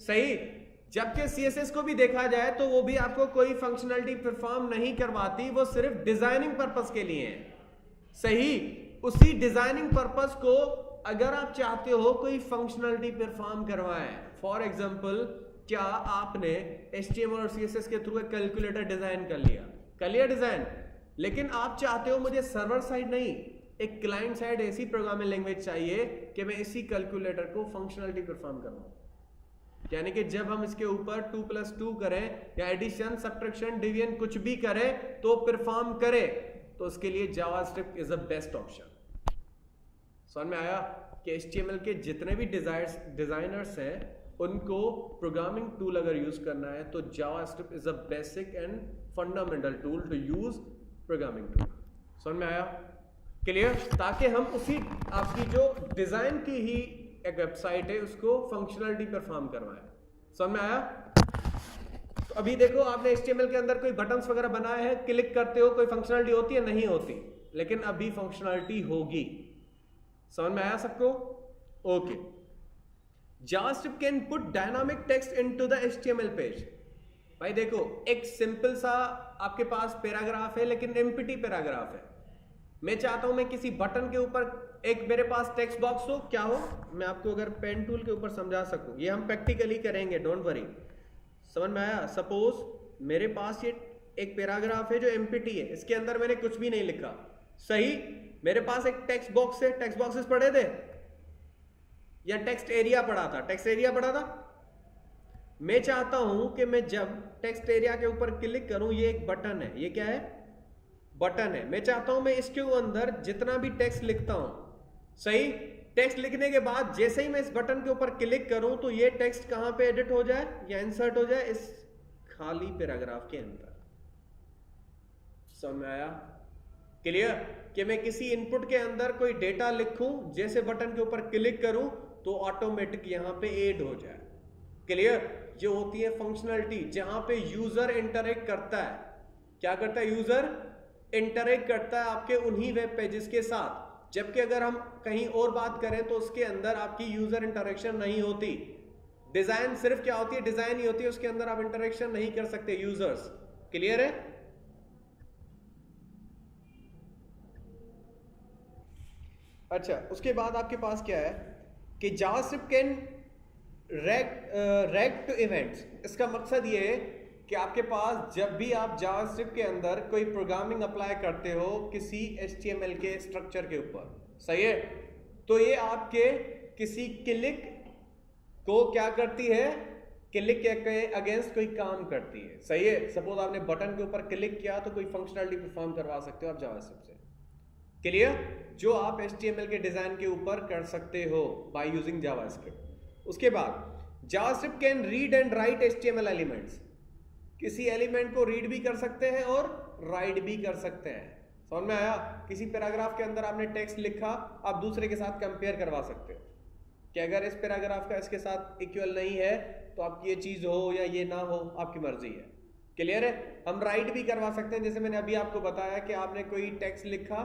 सही। जबकि CSS को भी देखा जाए तो वो भी आपको कोई फंक्शनलिटी परफॉर्म नहीं करवाती, वो सिर्फ डिजाइनिंग पर्पस के लिए है, सही। उसी डिजाइनिंग पर्पस को अगर आप चाहते हो कोई फंक्शनलिटी परफॉर्म करवाए, फॉर एग्जांपल क्या आपने HTML और CSS के थ्रू एक कैलकुलेटर डिजाइन कर लिया डिजाइन, लेकिन आप चाहते हो मुझे सर्वर साइड नहीं, एक क्लाइंट साइड ऐसी प्रोग्रामिंग लैंग्वेज चाहिए कि मैं इसी कैलकुलेटर को फंक्शनलिटी परफॉर्म करवाऊं। यानी कि जब हम इसके ऊपर 2+2 करें या एडिशन, सब्ट्रैक्शन, डिवीजन कुछ भी करें तो परफॉर्म करे, तो उसके लिए JavaScript is the best option. समझ में आया कि HTML के जितने भी डिजाइनर्स हैं उनको प्रोग्रामिंग टूल अगर यूज करना है तो JavaScript is a basic and fundamental tool to use programming tool. समझ में आया? क्लियर? ताकि हम उसी आपकी जो डिजाइन की ही एक वेबसाइट है उसको फंक्शनलिटी परफॉर्म करवाएं। समझ में आया? तो अभी देखो आपने HTML के अंदर कोई बटन्स वगैरह बनाए हैं, क्लिक करते हो कोई फंक्शनलिटी होती है? नहीं होती, लेकिन अभी फंक्शनलिटी होगी। समझ में आया सबको? Okay. JavaScript can put dynamic text into the HTML page. भाई देखो, एक सिंपल सा आपके पास पैराग्राफ है, लेकिन एम्प्टी पैराग्राफ है। मैं चाहता हूं मैं किसी बटन के ऊपर एक मेरे पास टेक्स्ट बॉक्स हो, क्या हो, मैं आपको अगर पेन टूल के ऊपर समझा सकूं, ये हम प्रैक्टिकली करेंगे, डोंट वरी। समझ में आया? सपोज मेरे पास ये एक पैराग्राफ है जो एम्प्टी है, इसके अंदर मैंने कुछ भी नहीं लिखा, सही। मेरे पास एक टेक्स्ट बॉक्स है, टेक्स्ट बॉक्सेस पढ़े थे या टेक्स्ट एरिया पढ़ा था? टेक्स्ट एरिया पढ़ा था। मैं चाहता हूं कि मैं जब टेक्स्ट एरिया के ऊपर क्लिक करूं, ये एक बटन है, ये क्या है? बटन है। मैं चाहता हूं मैं इसके अंदर जितना भी टेक्स्ट लिखता हूं, सही। टेक्स्ट लिखने के बाद जैसे ही मैं इस बटन के ऊपर क्लिक करूं तो ये टेक्स्ट कहां पे एडिट हो जाए या इंसर्ट हो जाए? इस खाली पैराग्राफ के अंदर। समझ में आया? क्लियर? कि मैं किसी इनपुट के अंदर कोई डेटा लिखूं, जैसे बटन के ऊपर क्लिक करूं तो ऑटोमेटिक यहां पे ऐड हो जाए। क्लियर? जो होती है फंक्शनलिटी, जहां पे यूजर इंटरेक्ट करता है। क्या करता है? यूजर इंटरेक्ट करता है आपके उन्हीं वेब पेजेस के साथ। जबकि अगर हम कहीं और बात करें तो उसके अंदर आपकी यूजर इंटरेक्शन नहीं होती। डिजाइन सिर्फ क्या होती है? डिजाइन ही होती है, उसके अंदर आप इंटरेक्शन नहीं कर सकते यूजर्स। क्लियर है? अच्छा, उसके बाद आपके पास क्या है कि JavaScript can react to events. इसका मकसद ये है कि आपके पास जब भी आप जावास्क्रिप्ट के अंदर कोई प्रोग्रामिंग अप्लाई करते हो किसी HTML के स्ट्रक्चर के ऊपर, सही है, तो ये आपके किसी क्लिक को क्या करती है? क्लिक के अगेंस्ट कोई काम करती है, सही है। सपोज आपने बटन के ऊपर क्लिक किया तो कोई फंक्शनलिटी परफॉर्म करवा सकते हो आप जावास्क्रिप्ट से। क्लियर? जो आप HTML के डिजाइन के ऊपर कर सकते हो बाय यूजिंग जावास्क्रिप्ट। उसके बाद JavaScript can read and right HTML elements. किसी एलिमेंट को रीड भी कर सकते हैं और राइट भी कर सकते हैं। समझ में आया? किसी पैराग्राफ के अंदर आपने टेक्स्ट लिखा, आप दूसरे के साथ कंपेयर करवा सकते हो कि अगर इस पैराग्राफ का इसके साथ इक्वल नहीं है तो आपकी ये चीज हो या ये ना हो, आपकी मर्जी है। क्लियर है? हम राइट भी करवा सकते हैं, जैसे मैंने अभी आपको बताया कि आपने कोई टेक्स्ट लिखा,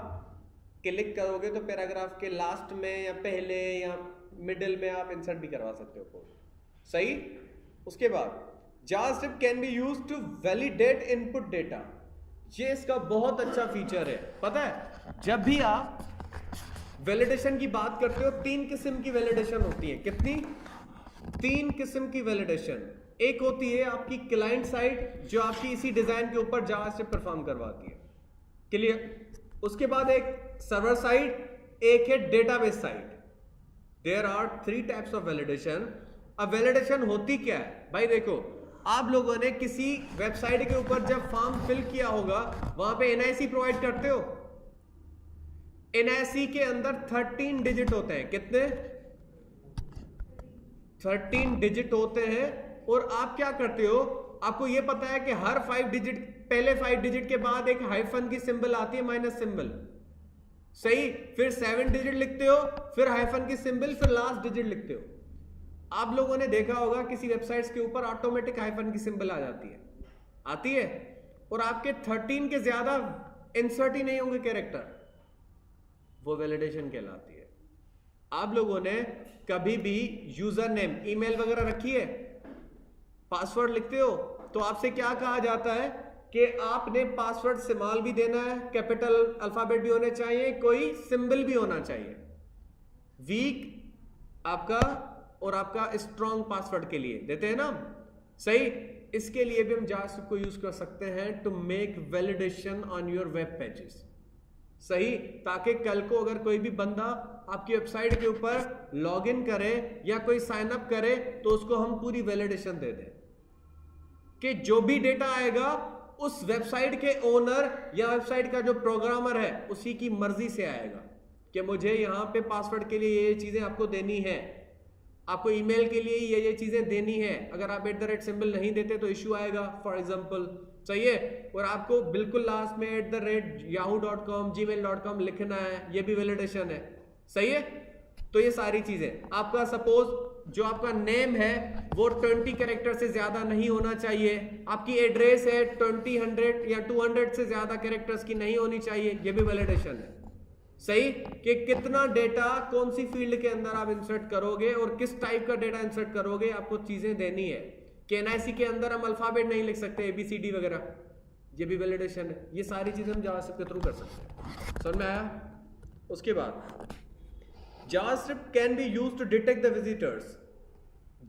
क्लिक करोगे तो पैराग्राफ के लास्ट में या पहले या मिडिल में आप इंसर्ट भी करवा सकते हो कोड, सही। उसके बाद JavaScript can be used to validate input data. ये इसका बहुत अच्छा फीचर है। पता है, जब भी आप वैलिडेशन की बात करते हो, 3 किस्म की वैलिडेशन होती है। कितनी? 3 किस्म की वैलिडेशन। एक होती है आपकी क्लाइंट साइड, जो आपकी इसी डिजाइन के ऊपर जावास्क्रिप्ट परफॉर्म करवाती है। क्लियर? उसके बाद एक सर्वर साइड, एक है database side. There are 3 types of validation. अब वैलिडेशन होती क्या है? भाई देखो, आप लोगों ने किसी वेबसाइट के ऊपर जब फॉर्म फिल किया होगा, वहां पे NIC प्रोवाइड करते हो। NIC के अंदर 13 डिजिट होते हैं। कितने? 13 डिजिट होते हैं। और आप क्या करते हो? आपको यह पता है कि हर 5 डिजिट, पहले 5 डिजिट के बाद एक हाइफन की सिंबल आती है, माइनस सिंबल, सही। फिर 7 डिजिट लिखते हो, फिर हाइफन की सिंबल, फिर लास्ट डिजिट लिखते हो। आप लोगों ने देखा होगा किसी वेबसाइट्स के ऊपर ऑटोमेटिक हाइफन की सिंबल आ जाती है, आती है। और आपके 13 के ज्यादा इंसर्ट ही नहीं होंगे कैरेक्टर, वो वैलिडेशन कहलाती है। आप लोगों ने कभी भी यूजर नेम, ईमेल वगैरह रखी है, पासवर्ड लिखते हो तो आपसे क्या कहा जाता है कि आपने पासवर्ड स्मॉल भी देना है, कैपिटल अल्फाबेट भी होने चाहिए, कोई सिंबल भी होना चाहिए। वीक आपका और आपका स्ट्रॉन्ग पासवर्ड के लिए देते हैं ना, सही। इसके लिए भी हम जावास्क्रिप्ट को यूज कर सकते हैं to make validation on your web pages, सही, ताकि कल को अगर कोई भी बंदा आपकी वेबसाइट के ऊपर लॉगिन करे या कोई साइन अप करे तो उसको हम पूरी वैलिडेशन दे दें कि जो भी डेटा आएगा उस वेबसाइट के ओनर या वेबसाइट का जो प्रोग्रामर है उसी की मर्जी से आएगा कि मुझे यहां पे पासवर्ड के लिए ये चीजें आपको देनी है, आपको ईमेल के लिए ये चीजें देनी है। अगर आप @ सिंबल नहीं देते तो इश्यू आएगा, फॉर एग्जांपल, सही है। और आपको बिल्कुल लास्ट में @yahoo.com gmail.com लिखना है, ये भी वैलिडेशन है, सही है। तो ये सारी चीजें, आपका सपोज जो आपका नेम है वो 20 कैरेक्टर से ज्यादा नहीं होना चाहिए, आपकी एड्रेस है 20, 100 या 200 से ज्यादा कैरेक्टर्स की नहीं होनी चाहिए, ये भी वैलिडेशन है, सही। कि कितना डेटा कौन सी फील्ड के अंदर आप इंसर्ट करोगे और किस टाइप का डेटा इंसर्ट करोगे, आपको चीजें देनी है। कि NIC के अंदर हम अल्फाबेट नहीं लिख सकते, ABCD वगैरह, ये भी वैलिडेशन है। ये सारी चीजें हम जावास्क्रिप्ट के थ्रू कर सकते हैं, समझ में आया। उसके बाद JavaScript can be used to detect the visitors.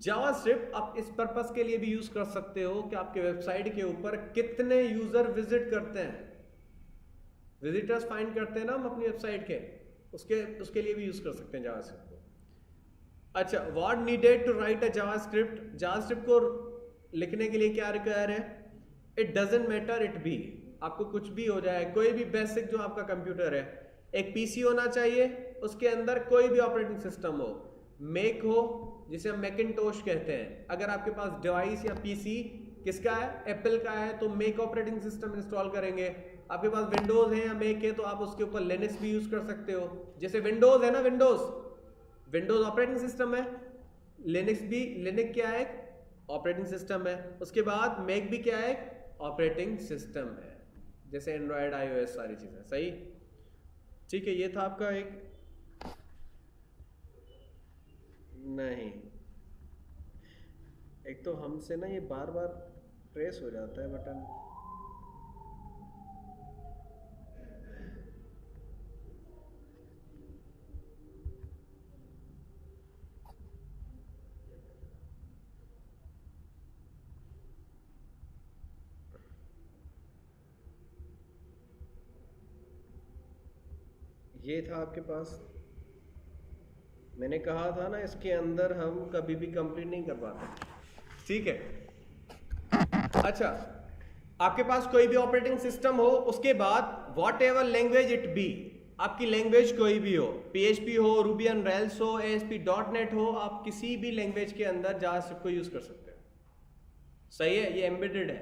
JavaScript आप इस पर्पस के लिए भी यूज कर सकते हो कि आपके वेबसाइट के ऊपर कितने यूजर विजिट करते हैं, विजिटर्स फाइंड करते हैं ना हम अपनी वेबसाइट के, उसके लिए भी यूज कर सकते हैं जावास्क्रिप्ट को। अच्छा, what needed to write a JavaScript. JavaScript को लिखने के लिए क्या रिक्वायर है, it doesn't matter it be, आपको कुछ भी हो जाए, कोई भी बेसिक जो आपका कंप्यूटर है, एक पीसी होना चाहिए, उसके अंदर कोई भी ऑपरेटिंग सिस्टम हो, मैक हो जिसे हम मैकिंटोश कहते हैं। अगर आपके पास डिवाइस या पीसी किसका है, एप्पल का है, तो मैक ऑपरेटिंग सिस्टम इंस्टॉल करेंगे। आपके पास विंडोज है या मैक है तो आप उसके ऊपर लिनक्स भी यूज कर सकते हो। जैसे विंडोज है ना, विंडोज ऑपरेटिंग सिस्टम है, लिनक्स भी, लिनक्स क्या है, ऑपरेटिंग सिस्टम है। उसके बाद मैक भी क्या है, ऑपरेटिंग सिस्टम है, जैसे एंड्रॉयड, iOS, सारी चीजें, सही, ठीक है। ये था आपका एक, नहीं, एक तो हमसे ना ये बार बार प्रेस हो जाता है बटन, ये था आपके पास, मैंने कहा था ना इसके अंदर हम कभी भी कंप्लीट नहीं कर पाते, ठीक है। अच्छा, आपके पास कोई भी ऑपरेटिंग सिस्टम हो, उसके बाद what ever language it be, आपकी लैंग्वेज कोई भी हो, PHP हो, Ruby on Rails हो, ASP.NET हो, आप किसी भी लैंग्वेज के अंदर जावास्क्रिप्ट को यूज कर सकते हो, सही है। ये एम्बेडेड है,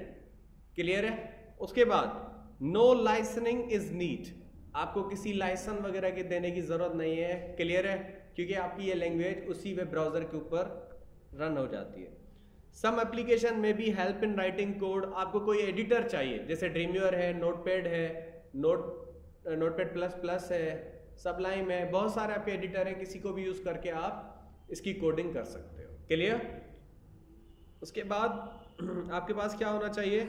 क्लियर है। उसके बाद नो लाइसेंसिंग इज नीड, आपको किसी लाइसेंस वगैरह के देने की जरूरत नहीं है, क्लियर है, क्योंकि आपकी ये लैंग्वेज उसी वेब ब्राउजर के ऊपर रन हो जाती है। सम एप्लीकेशन में भी हेल्प इन राइटिंग कोड, आपको कोई एडिटर चाहिए, जैसे ड्रीमवीवर है, नोटपैड है, नोटपैड प्लस है, सबलाइम है, बहुत सारे आपके एडिटर हैं, किसी को भी यूज करके आप इसकी कोडिंग कर सकते हो, क्लियर। उसके बाद आपके पास क्या होना चाहिए,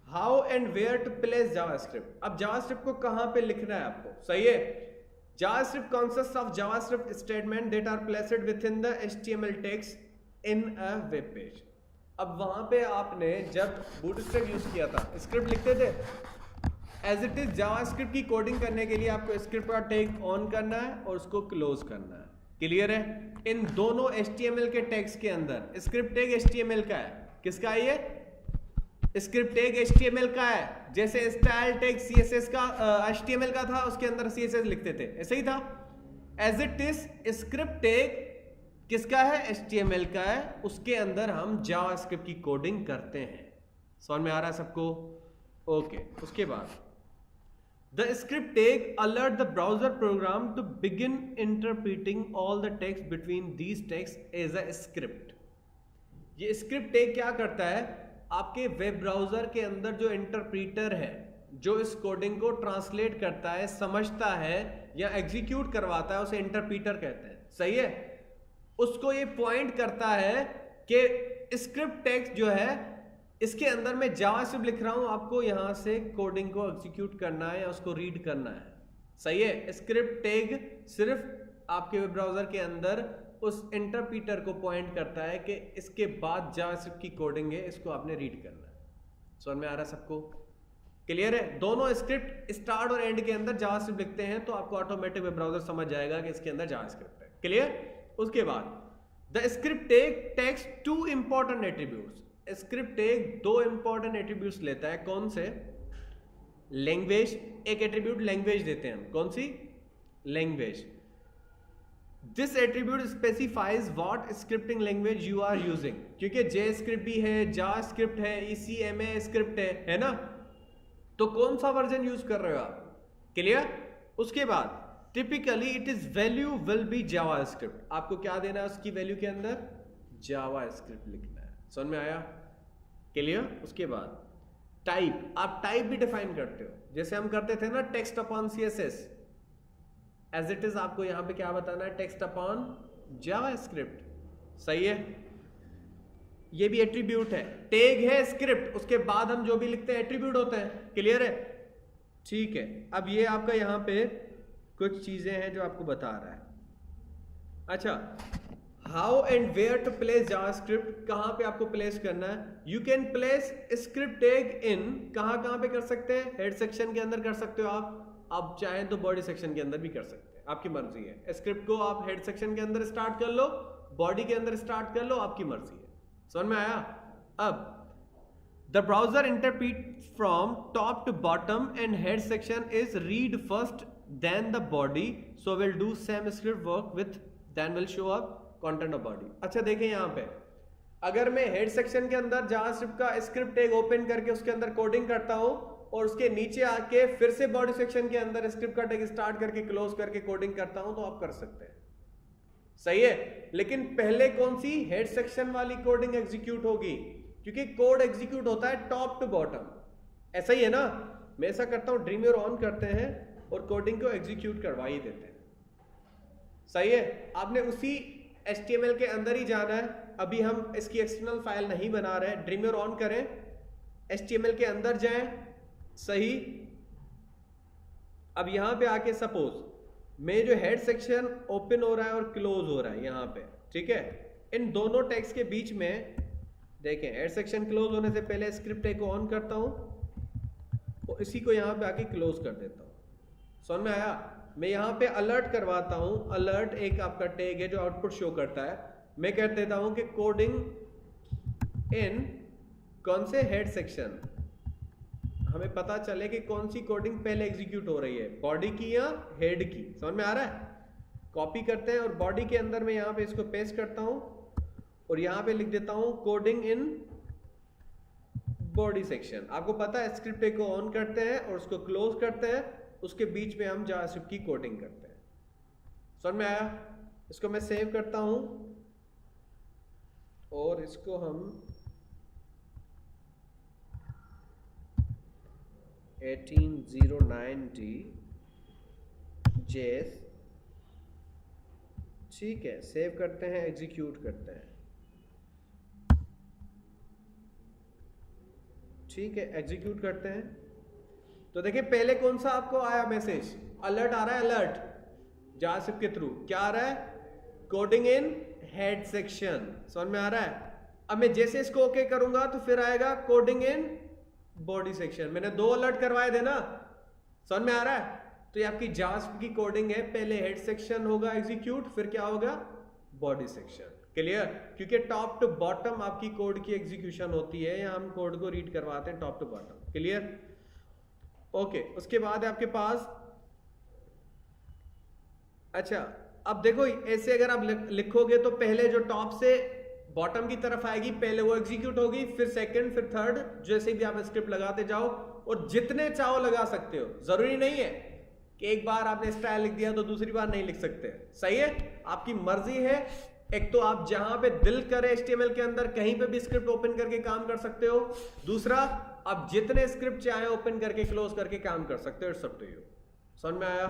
how and where to place JavaScript. अब जावास्क्रिप्ट को कहां पे लिखना है आपको, सही है। JavaScript consists of JavaScript statement that are placed within the HTML text in a web page। अब वहां पे आपने जब बूटस्ट्रैप यूज किया था, स्क्रिप्ट लिखते थे, एज इट इज जावास्क्रिप्ट की कोडिंग करने के लिए आपको स्क्रिप्ट का टैग ऑन करना है और उसको क्लोज करना है, क्लियर है। इन दोनों HTML के टैग्स के अंदर स्क्रिप्ट टैग HTML का है, किसका है ये, स्क्रिप्ट टैग HTML का है। जैसे स्टाइल टैग CSS का HTML का था, उसके अंदर CSS लिखते थे, ऐसे ही था। As it is script tag किसका है, HTML का है, उसके अंदर हम जावास्क्रिप्ट की कोडिंग करते हैं। समझ में आ रहा है सबको, ओके। उसके बाद the script tag alert the browser program to begin interpreting all the text between these text as a script. ये स्क्रिप्ट टैग क्या करता है, आपके वेब ब्राउजर के अंदर जो इंटरप्रीटर है, जो इस कोडिंग को ट्रांसलेट करता है, समझता है या एग्जीक्यूट करवाता है, उसे इंटरप्रीटर कहते हैं, सही है। उसको ये पॉइंट करता है कि स्क्रिप्ट टेक्स्ट जो है इसके अंदर मैं जावास्क्रिप्ट लिख रहा हूं, आपको यहां से कोडिंग को एग्जीक्यूट करना है या उसको रीड करना है, सही है। स्क्रिप्ट टैग सिर्फ आपके वेब ब्राउजर के अंदर उस इंटरप्रीटर को पॉइंट करता है कि इसके बाद जावास्क्रिप्ट की कोडिंग है, इसको आपने रीड करना है। समझ में आ रहा है सबको? क्लियर है? दोनों स्क्रिप्ट स्टार्ट और एंड के अंदर जावास्क्रिप्ट लिखते हैं तो आपको ऑटोमेटिक वेब ब्राउजर समझ जाएगा कि इसके अंदर जावास्क्रिप्ट है। क्लियर? उसके बाद the script tag takes two important attributes. Script tag दो इंपॉर्टेंट एट्रीब्यूट्स लेता है। कौन से? लैंग्वेज, एक एट्रीब्यूट लैंग्वेज देते हैं हम। कौन सी? Language. This attribute specifies what scripting language you are using, क्योंकि जेस्क्रिप्ट भी है, जावास्क्रिप्ट है, ECMA स्क्रिप्ट है ना, तो कौन सा वर्जन यूज कर रहे हो आप? क्लियर? उसके बाद typically it is value will be JavaScript. आपको क्या देना है उसकी वैल्यू के अंदर? जावास्क्रिप्ट लिखना है। समझ में आया? क्लियर? उसके बाद टाइप, आप टाइप भी डिफाइन करते हो, जैसे हम करते थे ना text upon CSS, as it is आपको यहां पे क्या बताना है? Text upon JavaScript. सही है? ये भी एट्रीब्यूट है। टैग है स्क्रिप्ट, उसके बाद हम जो भी लिखते हैं एट्रीब्यूट होते हैं। क्लियर है? ठीक है। अब ये आपका यहां पे कुछ चीजें हैं जो आपको बता रहा है। अच्छा, how and where to place JavaScript, कहां पे आपको प्लेस करना है? You can place script tag in, कहां पे कर सकते हैं? हेड सेक्शन के अंदर कर सकते हो आप चाहें तो बॉडी सेक्शन के अंदर भी कर सकते हैं, आपकी मर्जी है। स्क्रिप्ट को आप हेड सेक्शन के अंदर स्टार्ट कर लो, बॉडी के अंदर स्टार्ट कर लो, आपकी मर्जी है। समझ में आया? अब the browser interpret from top to bottom and head section is read first then the body, so will do same script work with then will show up content of body. अच्छा देखें यहां पे, अगर मैं हेड सेक्शन के अंदर JavaScript का script tag open करके उसके अंदर कोडिंग करता हूं और उसके नीचे आके फिर से बॉडी सेक्शन के अंदर स्क्रिप्ट का टैग स्टार्ट करके क्लोज करके कोडिंग करता हूं, तो आप कर सकते हैं। सही है? लेकिन पहले कौन सी? हेड सेक्शन वाली कोडिंग एग्जीक्यूट होगी, क्योंकि कोड एग्जीक्यूट होता है टॉप टू बॉटम। ऐसा ही है ना? मैं ऐसा करता हूं, ड्रीमवीवर ऑन करते हैं और कोडिंग को एग्जीक्यूट करवा ही देते हैं। सही है? आपने उसी HTML के अंदर ही जाना है। अभी हम इसकी एक्सटर्नल फाइल नहीं बना रहे। ड्रीमवीवर ऑन करें, HTML के अंदर जाएं, सही। अब यहां पे आके सपोज मैं जो हेड सेक्शन ओपन हो रहा है और क्लोज हो रहा है यहां पे, ठीक है, इन दोनों टेक्स्ट के बीच में देखें, हेड सेक्शन क्लोज होने से पहले स्क्रिप्ट टैग को ऑन करता हूं और इसी को यहां पे आके क्लोज कर देता हूं। समझ में आया? मैं यहां पे अलर्ट करवाता हूं। अलर्ट एक आपका टैग है जो आउटपुट शो करता है। मैं कह देता हूं कि कोडिंग इन कौन से हेड सेक्शन, हमें पता चले कि कौन सी कोडिंग पहले एग्जीक्यूट हो रही है, बॉडी की या हेड की। समझ में आ रहा है? कॉपी करते हैं और बॉडी के अंदर मैं यहां पे इसको पेस्ट करता हूं और यहां पे लिख देता हूं कोडिंग इन बॉडी सेक्शन। आपको पता है स्क्रिप्ट टैग को ऑन करते हैं और उसको क्लोज करते हैं, उसके बीच में हम जावास्क्रिप्ट की कोडिंग करते हैं। समझ में आया? इसको मैं सेव करता हूं और इसको हम 18090 JS, ठीक है, सेव करते हैं, एग्जीक्यूट करते हैं। ठीक है, एग्जीक्यूट करते हैं तो देखिए पहले कौन सा आपको आया मैसेज? अलर्ट आ रहा है। अलर्ट जावास्क्रिप्ट के थ्रू क्या आ रहा है? Coding in head section. समझ में आ रहा है? अब मैं जैसे इसको ओके करूंगा तो फिर आएगा कोडिंग इन बॉडी सेक्शन। मैंने दो अलर्ट करवाए थे ना। समझ में आ रहा है? तो ये आपकी जावास्क्रिप्ट की कोडिंग है। पहले हेड सेक्शन होगा एग्जीक्यूट, फिर क्या होगा? Body section. क्लियर? क्योंकि टॉप टू बॉटम आपकी कोड की एग्जीक्यूशन होती है, या हम कोड को रीड करवाते हैं top to bottom. Clear? Okay, उसके बाद आपके पास, अच्छा अब देखो ऐसे अगर आप लिखोगे तो पहले जो टॉप से बॉटम की तरफ आएगी पहले वो एग्जीक्यूट होगी, फिर सेकंड, फिर थर्ड, जैसे भी आप स्क्रिप्ट लगाते जाओ और जितने चाहो लगा सकते हो। जरूरी नहीं है कि एक बार आपने स्टाइल लिख दिया तो दूसरी बार नहीं लिख सकते। सही है? आपकी मर्जी है। एक तो आप जहां पे दिल करे HTML के अंदर कहीं पे भी स्क्रिप्ट ओपन करके काम कर सकते हो, दूसरा आप जितने स्क्रिप्ट चाहे ओपन करके क्लोज करके काम कर सकते हो, इट्स अप टू यू। समझ में आया?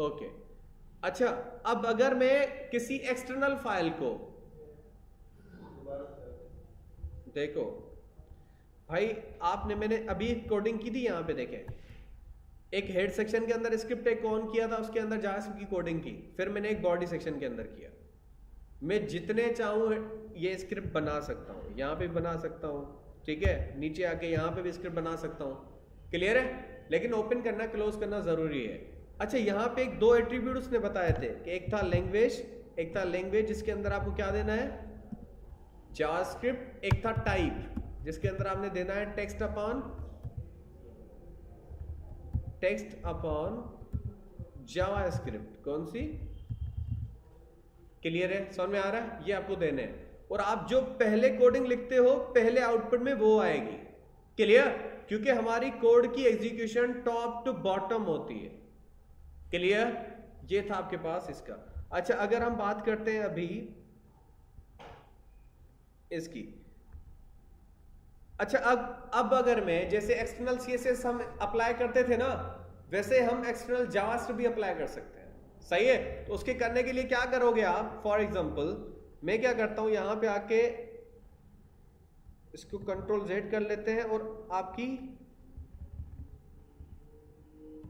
ओके। अच्छा, अब अगर मैं किसी एक्सटर्नल फाइल को, देखो भाई आपने, मैंने अभी कोडिंग की थी, यहां पे देखें, एक हेड सेक्शन के अंदर स्क्रिप्ट एक ऑन किया था, उसके अंदर जावास्क्रिप्ट की कोडिंग की, फिर मैंने एक बॉडी सेक्शन के अंदर किया। मैं जितने चाहूँ ये स्क्रिप्ट बना सकता हूँ, यहाँ पे भी बना सकता हूँ, ठीक है, नीचे आके यहाँ पे भी स्क्रिप्ट बना सकता हूँ, क्लियर है? लेकिन ओपन करना क्लोज करना जरूरी है। अच्छा, यहाँ पे एक दो एट्रीब्यूट उसने बताए थे कि एक था लैंग्वेज जिसके अंदर आपको क्या देना है, जावास्क्रिप्ट, एक था टाइप जिसके अंदर आपने देना है टेक्स्ट अपॉन जावास्क्रिप्ट। कौन सी? क्लियर है? समझ में आ रहा है? ये आपको देने हैं, और आप जो पहले कोडिंग लिखते हो पहले आउटपुट में वो आएगी। क्लियर? क्योंकि हमारी कोड की एग्जीक्यूशन टॉप टू बॉटम होती है। क्लियर? ये था आपके पास इसका। अच्छा, अगर हम बात करते हैं अभी इसकी, अच्छा अब अगर मैं, जैसे एक्सटर्नल CSS हम अप्लाई करते थे ना, वैसे हम एक्सटर्नल जावास्क्रिप्ट भी अप्लाई कर सकते हैं। सही है? तो उसके करने के लिए क्या करोगे आप? फॉर एग्जांपल मैं क्या करता हूं, यहां पे आके इसको Ctrl+Z कर लेते हैं और आपकी,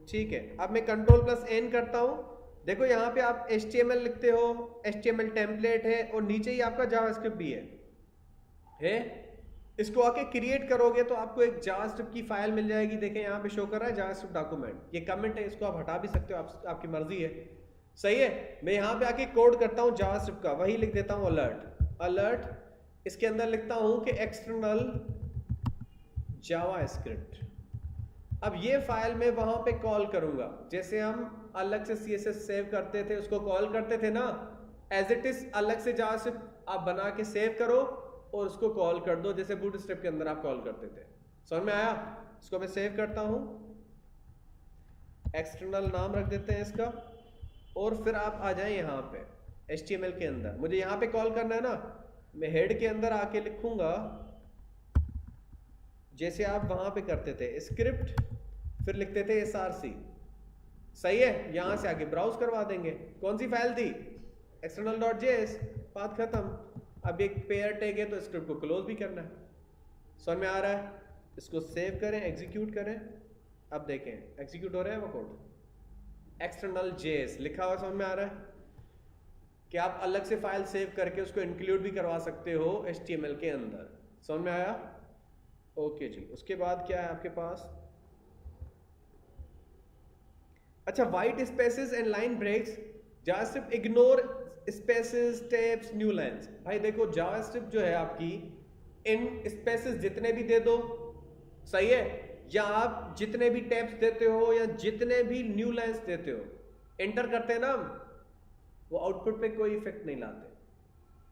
ठीक है, अब मैं Ctrl+N करता हूं। देखो यहाँ पे आप HTML लिखते हो, HTML टेम्पलेट है और नीचे ही आपका जावास्क्रिप्ट भी है? इसको आके क्रिएट करोगे तो आपको एक जावास्क्रिप्ट की फाइल मिल जाएगी। देखें यहाँ पे शो कर रहा है जावास्क्रिप्ट डॉक्यूमेंट, ये कमेंट है, इसको आप हटा भी सकते हो, आपकी मर्जी है। सही है? मैं यहाँ पे आके कोड करता हूँ जावास्क्रिप्ट का, वही लिख देता हूँ अलर्ट, इसके अंदर लिखता हूँ कि एक्सटर्नल जावास्क्रिप्ट। अब ये फाइल मैं वहां पे कॉल करूंगा, जैसे हम अलग से CSS सेव करते थे, उसको कॉल करते थे ना, एज इट इज अलग से जावास्क्रिप्ट आप बना के सेव करो और उसको कॉल कर दो, जैसे बूटस्ट्रैप के अंदर आप कॉल करते थे। समझ में आया? इसको मैं सेव करता हूं, एक्सटर्नल नाम रख देते हैं इसका, और फिर आप आ जाएं यहाँ पे HTML के अंदर। मुझे यहाँ पे कॉल करना है ना, मैं हेड के अंदर आके लिखूंगा जैसे आप वहां पे करते थे स्क्रिप्ट, फिर लिखते थे src। सही है? यहां से आगे ब्राउज करवा देंगे। कौन सी फाइल थी? external.js। बात खत्म। अब एक पेयर टैग है तो स्क्रिप्ट को क्लोज भी करना है। समझ में आ रहा है? इसको सेव करें, एग्जीक्यूट करें, अब देखें एग्जीक्यूट हो रहा है वो कोड, external.js लिखा हुआ। समझ में आ रहा है कि आप अलग से फाइल सेव करके उसको इंक्लूड भी करवा सकते हो HTML के अंदर। समझ में आया? ओके जी। उसके बाद क्या है आपके पास? अच्छा, white spaces and line breaks, JavaScript ignore spaces, tabs, new lines. भाई देखो जावास्क्रिप्ट जो है आपकी, इन स्पेसेस जितने भी दे दो, सही है, या आप जितने भी टैब्स देते हो या जितने भी न्यू लाइंस देते हो, एंटर करते हैं ना हम, वो आउटपुट पे कोई इफेक्ट नहीं लाते,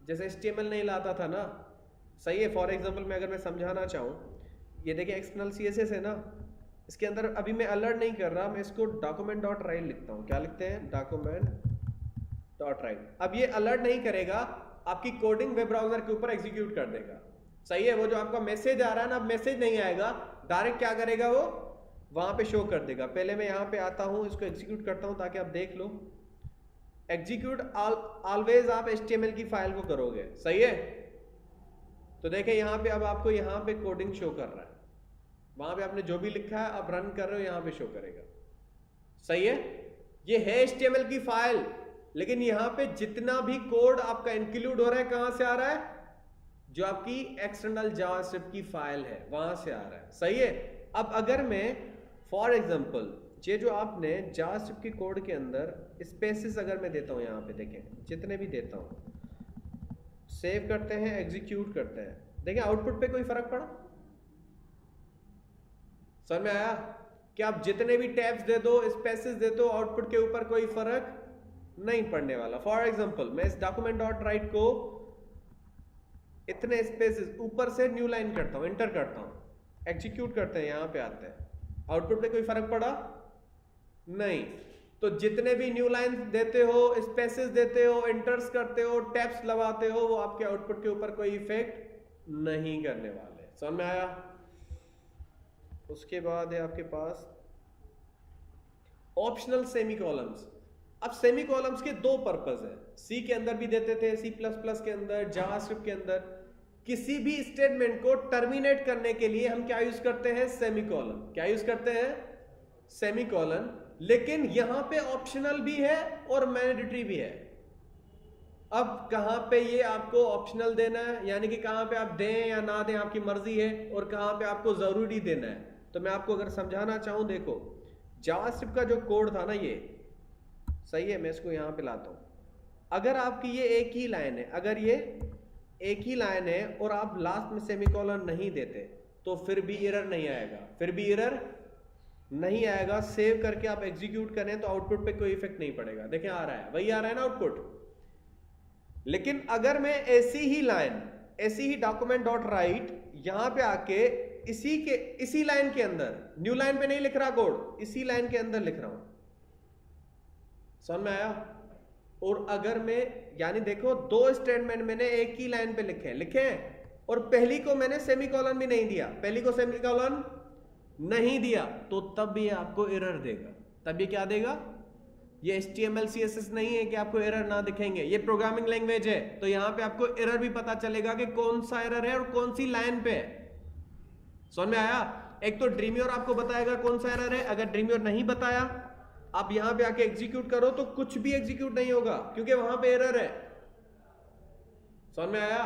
जैसे HTML नहीं लाता था ना। सही है? फॉर एग्जांपल मैं अगर मैं समझाना चाहूँ, ये देखिए एक्सटर्नल CSS है ना, इसके अंदर अभी मैं अलर्ट नहीं कर रहा, मैं इसको document.write लिखता हूँ। क्या लिखते हैं? document.write। अब ये अलर्ट नहीं करेगा, आपकी कोडिंग वेब ब्राउजर के ऊपर एग्जीक्यूट कर देगा। सही है? वो जो आपका मैसेज आ रहा है ना, अब मैसेज नहीं आएगा, डायरेक्ट क्या करेगा, वो वहां पे शो कर देगा। पहले मैं यहाँ पे आता हूँ, इसको एग्जीक्यूट करता हूँ ताकि आप देख लो। एग्जीक्यूट ऑलवेज आप HTML की फाइल को करोगे। सही है? तो देखें यहाँ पे, अब आपको यहाँ पे कोडिंग शो कर रहा है, वहां पे आपने जो भी लिखा है आप रन कर रहे हो, यहाँ पे शो करेगा। सही है? ये है HTML की फाइल, लेकिन यहाँ पे जितना भी कोड आपका इंक्लूड हो रहा है, कहां से आ रहा है? जो आपकी एक्सटर्नल जावास्क्रिप्ट की फाइल है वहां से आ रहा है। सही है? अब अगर मैं फॉर एग्जांपल ये जो आपने जावास्क्रिप्ट की कोड के अंदर स्पेसेस अगर मैं देता हूं, यहाँ पे देखें जितने भी देता हूं, सेव करते हैं, एग्जीक्यूट करते हैं, देखें आउटपुट पे कोई फर्क पड़ा? समझ में आया कि आप जितने भी टैब्स दे दो, स्पेसेस दे दो, आउटपुट के ऊपर कोई फर्क नहीं पड़ने वाला। फॉर एग्जांपल मैं इस document.write को इतने स्पेसेस ऊपर से न्यू लाइन करता हूं, एंटर करता हूं, एग्जीक्यूट करते हैं, यहां पे आते हैं, आउटपुट पे कोई फर्क पड़ा? नहीं। तो जितने भी न्यू लाइन देते हो, स्पेसेस देते हो, इंटर्स करते हो, टैब्स लगाते हो, वो आपके आउटपुट के ऊपर कोई इफेक्ट नहीं करने वाले। समझ में आया? उसके बाद है आपके पास ऑप्शनल सेमीकोलंस। अब सेमीकोलंस के दो पर्पस है, सी के अंदर भी देते थे, सी प्लस प्लस के अंदर, जावास्क्रिप्ट के अंदर। किसी भी स्टेटमेंट को टर्मिनेट करने के लिए हम क्या यूज करते हैं? सेमीकोलन। क्या यूज करते हैं? सेमीकोलन। लेकिन यहां पे ऑप्शनल भी है और मैंडेटरी भी है। अब कहां पे ये आपको ऑप्शनल देना है, यानी कि कहां पे आप दें या ना दें आपकी मर्जी है, और कहां पे आपको जरूरी देना है। तो मैं आपको अगर समझाना चाहूं, देखो जावास्क्रिप्ट का जो कोड था ना, ये सही है, मैं इसको यहां पे लाता हूं। अगर आपकी ये एक ही लाइन है, अगर ये एक ही लाइन है और आप लास्ट में सेमीकोलन नहीं देते, तो फिर भी एरर नहीं आएगा, फिर भी एरर नहीं आएगा। सेव करके आप एग्जीक्यूट करें तो आउटपुट पे कोई इफेक्ट नहीं पड़ेगा। देखें आ रहा है, वही आ रहा है ना आउटपुट। लेकिन अगर मैं ऐसी ही लाइन, ऐसी ही डॉक्यूमेंट डॉट राइट यहां पे आके इसी लाइन के अंदर, न्यू लाइन पे नहीं लिख रहा कोड, इसी लाइन के अंदर लिख रहा हूं, समझ में आया? और अगर मैं, यानी देखो दो स्टेटमेंट मैंने एक ही लाइन पे लिखे हैं और पहली को मैंने सेमीकोलन भी नहीं दिया, पहली को सेमीकोलन नहीं दिया, तो तब भी आपको एरर देगा। तब ये क्या देगा? ये HTML CSS नहीं है कि आपको एरर ना दिखेंगे, ये प्रोग्रामिंग लैंग्वेज है। तो यहां पे आपको एरर भी पता चलेगा कि कौन सा एरर है और कौन सी लाइन पे है। समझ में आया? एक तो ड्रीमयोर आपको बताएगा कौन सा एरर है, अगर ड्रीमयोर नहीं बताया आप यहां पे आके एग्जीक्यूट करो तो कुछ भी एग्जीक्यूट नहीं होगा, क्योंकि वहां पे एरर है। समझ में आया?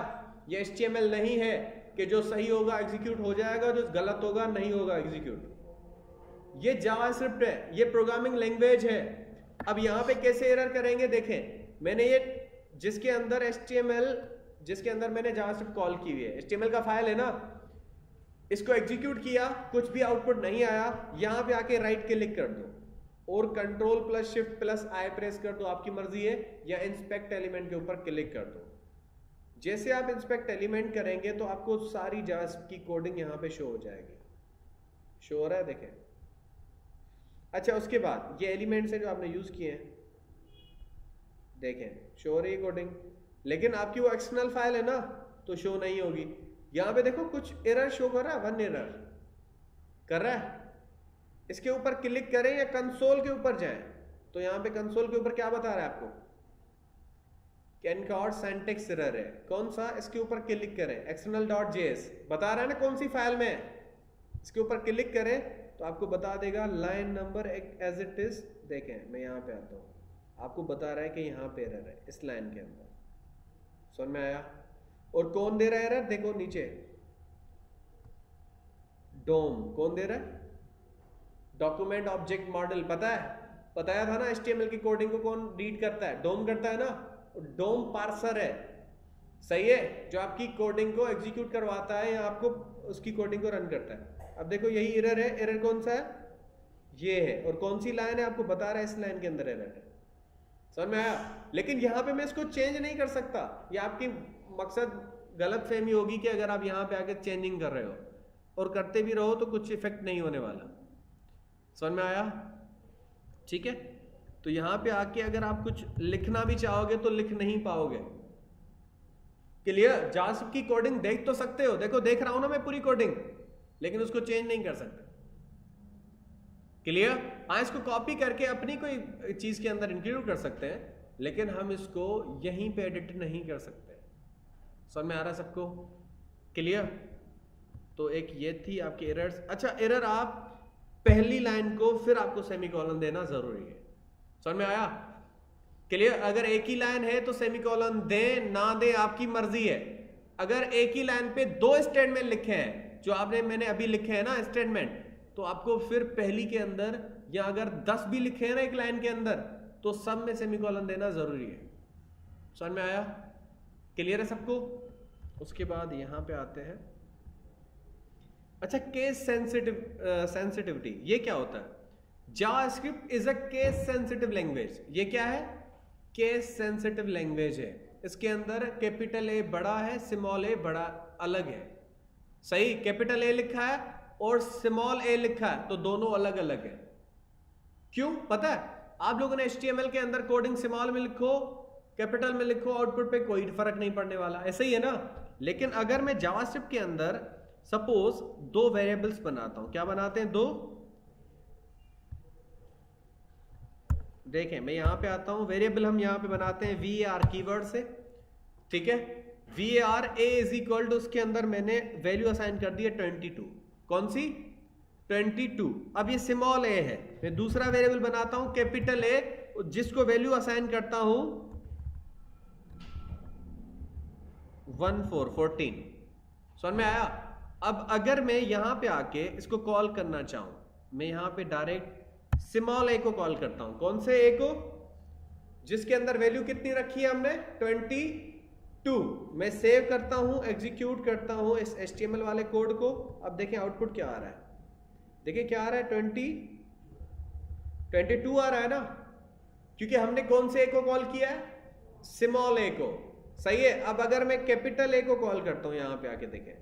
ये HTML नहीं है कि जो सही होगा एग्जीक्यूट हो जाएगा, जो गलत होगा नहीं होगा एग्जीक्यूट। ये जावास्क्रिप्ट है, ये प्रोग्रामिंग लैंग्वेज है। अब यहां पे कैसे एरर करेंगे, देखें मैंने ये जिसके अंदर HTML, जिसके अंदर मैंने जावास्क्रिप्ट कॉल की हुई है, HTML का फाइल है ना, इसको एग्जीक्यूट किया, कुछ भी आउटपुट नहीं आया, यहां पे आके राइट क्लिक कर दो और कंट्रोल प्लस शिफ्ट प्लस आई प्रेस कर दो, आपकी मर्जी है, या इंस्पेक्ट एलिमेंट के ऊपर क्लिक कर दो। जैसे आप इंस्पेक्ट एलिमेंट करेंगे तो आपको सारी जावास्क्रिप्ट की कोडिंग यहां पे शो हो जाएगी। शो हो रहा है, देखें। अच्छा, उसके बाद ये एलिमेंट्स है जो आपने यूज किए हैं, देखें शो हो रही है कोडिंग, लेकिन आपकी वो एक्सटर्नल फाइल है ना, तो शो नहीं होगी। यहां पे देखो कुछ एरर शो कर रहा है, 1 एरर कर रहा है। इसके ऊपर क्लिक करें या कंसोल के ऊपर जाएं, तो यहां पे कंसोल के ऊपर क्या बता रहा है आपको? कैनकॉर्ड सिंटैक्स एरर है। कौन सा? इसके ऊपर क्लिक करें, external.js बता रहा है ना कौन सी फाइल में है। इसके ऊपर क्लिक करें तो आपको बता देगा line number as it is. देखें मैं यहां पे आता हूं, आपको बता रहा है कि यहां पे एरर है इस लाइन के अंदर। समझ में आया? और कौन दे रहा है एरर? देखो नीचे डोम कौन दे रहा है? Document object model. पता है, बताया था ना HTML की कोडिंग को कौन रीड करता है? डोम करता है ना। डोम पार्सर है, सही है, जो आपकी कोडिंग को एग्जीक्यूट करवाता है या आपको उसकी कोडिंग को रन करता है। अब देखो यही एरर है। एरर कौन सा है? ये है। और कौन सी लाइन है? आपको बता रहा है इस लाइन के अंदर एरर है। समझ में आया? लेकिन यहां पे मैं इसको चेंज नहीं कर सकता। ये आपकी मकसद गलत फहमी होगी कि अगर आप यहां पे आके चेंजिंग कर रहे हो और करते भी रहो तो कुछ इफेक्ट नहीं होने वाला। समझ में आया? ठीक है, तो यहां पे आके अगर आप कुछ लिखना भी चाहोगे तो लिख नहीं पाओगे। क्लियर? जावास्क्रिप्ट की कोडिंग देख तो सकते हो, देखो देख रहा हूं ना मैं पूरी कोडिंग, लेकिन उसको चेंज नहीं कर सकते। क्लियर? हाँ, इसको कॉपी करके अपनी कोई चीज के अंदर इंक्लूड कर सकते हैं, लेकिन हम इसको यहीं पे एडिट नहीं कर सकते। समझ में आ रहा है सबको? क्लियर? तो एक ये थी आपकी एरर्स। अच्छा, एरर आप पहली लाइन को फिर आपको सेमीकोलन देना जरूरी है। समझ में आया? क्लियर? अगर एक ही लाइन है तो सेमीकोलन दें ना दें आपकी मर्जी है। अगर एक ही लाइन पे 2 स्टेटमेंट लिखे हैं, जो मैंने अभी लिखे हैं ना स्टेटमेंट, तो आपको फिर पहली के अंदर, या अगर 10 भी लिखे हैं ना एक लाइन के अंदर, तो सब में सेमीकोलन देना जरूरी है। समझ में आया? क्लियर है सबको? उसके बाद यहां पे आते हैं। अच्छा, केस सेंसिटिविटी, ये क्या होता है? JavaScript is a case sensitive language. ये क्या है? केस सेंसिटिव लैंग्वेज है। इसके अंदर कैपिटल ए बड़ा है, स्मॉल ए बड़ा अलग है। सही, कैपिटल ए लिखा है और स्मॉल ए लिखा है, तो दोनों अलग अलग है। क्यों? पता है? आप लोगों ने HTML के अंदर कोडिंग स्मॉल में लिखो कैपिटल में लिखो, आउटपुट पे कोई फर्क नहीं पड़ने वाला, ऐसा ही है ना। लेकिन अगर मैं जावास्क्रिप्ट के अंदर सपोज दो वेरिएबल्स बनाता हूं, क्या बनाते हैं, दो, देखें मैं यहां पे आता हूं, वेरिएबल हम यहां पे बनाते हैं var कीवर्ड से, ठीक है। var a is equal to, उसके अंदर मैंने वैल्यू असाइन कर दी है 22, कौन सी, 22। अब ये स्मॉल a है, मैं दूसरा वेरिएबल बनाता हूं कैपिटल A, जिसको वैल्यू असाइन करता हूं 14 समझ में आया। अब अगर मैं यहां पे आके इसको कॉल करना चाहूं, मैं यहां पे डायरेक्ट स्मॉल a को कॉल करता हूं, कौन से a को, जिसके अंदर वैल्यू कितनी रखी है हमने 22। मैं सेव करता हूं, एग्जीक्यूट करता हूं इस HTML वाले कोड को। अब देखें आउटपुट क्या आ रहा है, देखिए क्या आ रहा है, 22 आ रहा है ना, क्योंकि हमने कौन से a को कॉल किया है, स्मॉल a को, सही है। अब अगर मैं कैपिटल A को कॉल करता हूं यहां पे आके देखें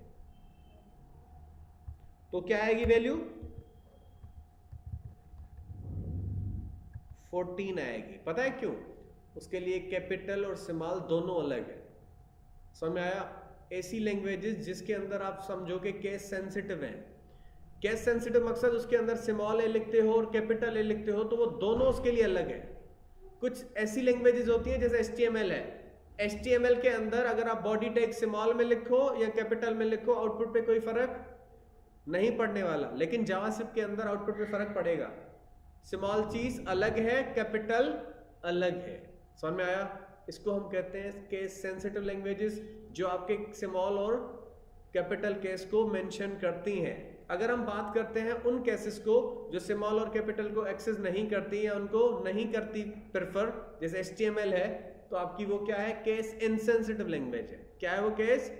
तो क्या आएगी वैल्यू, 14 आएगी। पता है क्यों, उसके लिए कैपिटल और स्मॉल दोनों अलग है, समझ में आया। ऐसी लैंग्वेजेस जिसके अंदर आप समझो कि केस सेंसिटिव है, केस सेंसिटिव मकसद उसके अंदर स्मॉल a लिखते हो और कैपिटल A लिखते हो तो वो दोनों उसके लिए अलग है। कुछ ऐसी लैंग्वेजेस होती है जैसे HTML है, HTML के अंदर अगर आप बॉडी टैग स्मॉल में लिखो या कैपिटल में लिखो आउटपुट पे कोई फर्क नहीं पड़ने वाला, लेकिन जावास्क्रिप्ट के अंदर आउटपुट पे फर्क पड़ेगा। स्मॉल चीज अलग है, कैपिटल अलग है, समझ में आया। इसको हम कहते हैं केस सेंसिटिव लैंग्वेजेस, जो आपके स्मॉल और कैपिटल केस को मेंशन करती हैं। अगर हम बात करते हैं उन केसेस को जो स्मॉल और कैपिटल को एक्सेस नहीं करती या उनको नहीं करती प्रेफर, जैसे HTML है, तो आपकी वो क्या है, केस इनसेंसिटिव लैंग्वेज है। क्या है वो, केस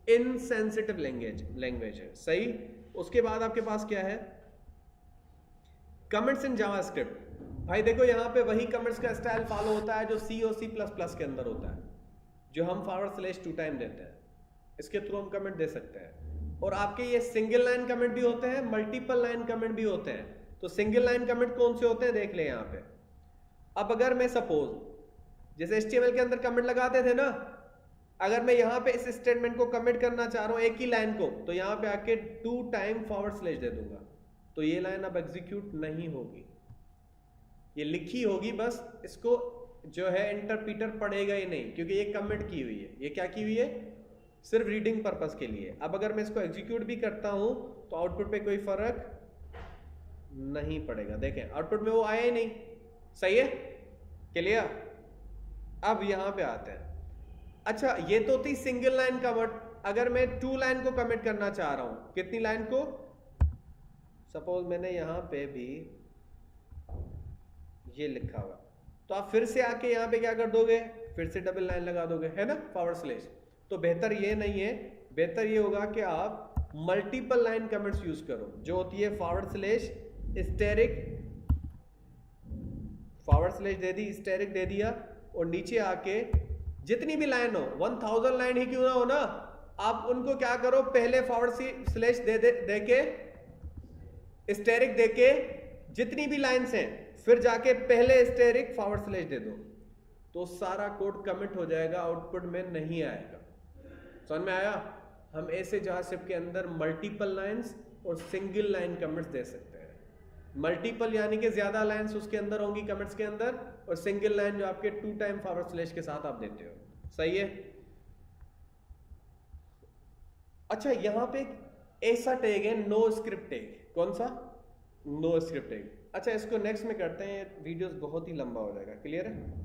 इनसेंसिटिव लैंग्वेज है, सही। उसके बाद आपके पास क्या है, कमेंट्स इन जावास्क्रिप्ट। भाई देखो यहाँ पे वही कमेंट्स का स्टाइल फॉलो होता है जो C और C++ के अंदर होता है, जो हम /2 टाइम देते हैं, इसके थ्रू हम कमेंट दे सकते हैं। और आपके ये सिंगल लाइन कमेंट भी होते हैं, मल्टीपल लाइन कमेंट भी होते हैं। तो सिंगल लाइन कमेंट कौन से होते हैं देख ले यहाँ पे। अब अगर मैं सपोज जैसे HTML के अंदर कमेंट लगाते थे ना, अगर मैं यहाँ पे इस स्टेटमेंट को कमेंट करना चाह रहा हूँ एक ही लाइन को, तो यहाँ पे आके 2 टाइम // दे दूंगा, तो ये लाइन अब एग्जीक्यूट नहीं होगी, ये लिखी होगी बस, इसको जो है इंटरप्रीटर पढ़ेगा ही नहीं, क्योंकि ये कमेंट की हुई है। ये क्या की हुई है, सिर्फ रीडिंग पर्पस के लिए। अब अगर मैं इसको एग्जीक्यूट भी करता हूं तो आउटपुट पे कोई फर्क नहीं पड़ेगा, देखें आउटपुट में वो आया ही नहीं, सही है, क्लियर। अब यहां पे आते हैं, अच्छा ये तो थी सिंगल लाइन कमेंट। अगर मैं 2 लाइन को कमेंट करना चाह रहा हूं, कितनी लाइन को, सपोज मैंने यहां पे भी ये लिखा हुआ, तो आप फिर से आके यहाँ पे क्या कर दोगे, फिर से डबल लाइन लगा दोगे, है ना, // तो बेहतर ये नहीं है, बेहतर ये होगा कि आप मल्टीपल लाइन कमेंट्स यूज करो, जो होती है // स्टेरिक, // दे दी, स्टेरिक दे दिया, और नीचे आके जितनी भी लाइन हो, 1000 लाइन ही क्यों ना हो ना, आप उनको क्या करो, पहले // दे के स्टेरिक दे के जितनी भी लाइन्स हैं, फिर जाके पहले स्टेरिक // दे दो, तो सारा कोड कमिट हो जाएगा, आउटपुट में नहीं आएगा। समझ में आया। हम ऐसे जावास्क्रिप्ट के अंदर मल्टीपल लाइंस और सिंगल लाइन कमिट्स दे सकते हैं। मल्टीपल यानी कि ज्यादा लाइंस उसके अंदर होंगी कमिट्स के अंदर, और सिंगल लाइन जो आपके 2 टाइम // के साथ आप देते हो, सही है। अच्छा यहां पे ऐसा टैग है नो स्क्रिप्ट टैग, कौन सा, नो स्क्रिप्ट टैग। अच्छा इसको नेक्स्ट में करते हैं, वीडियोस बहुत ही लंबा हो जाएगा, क्लियर है।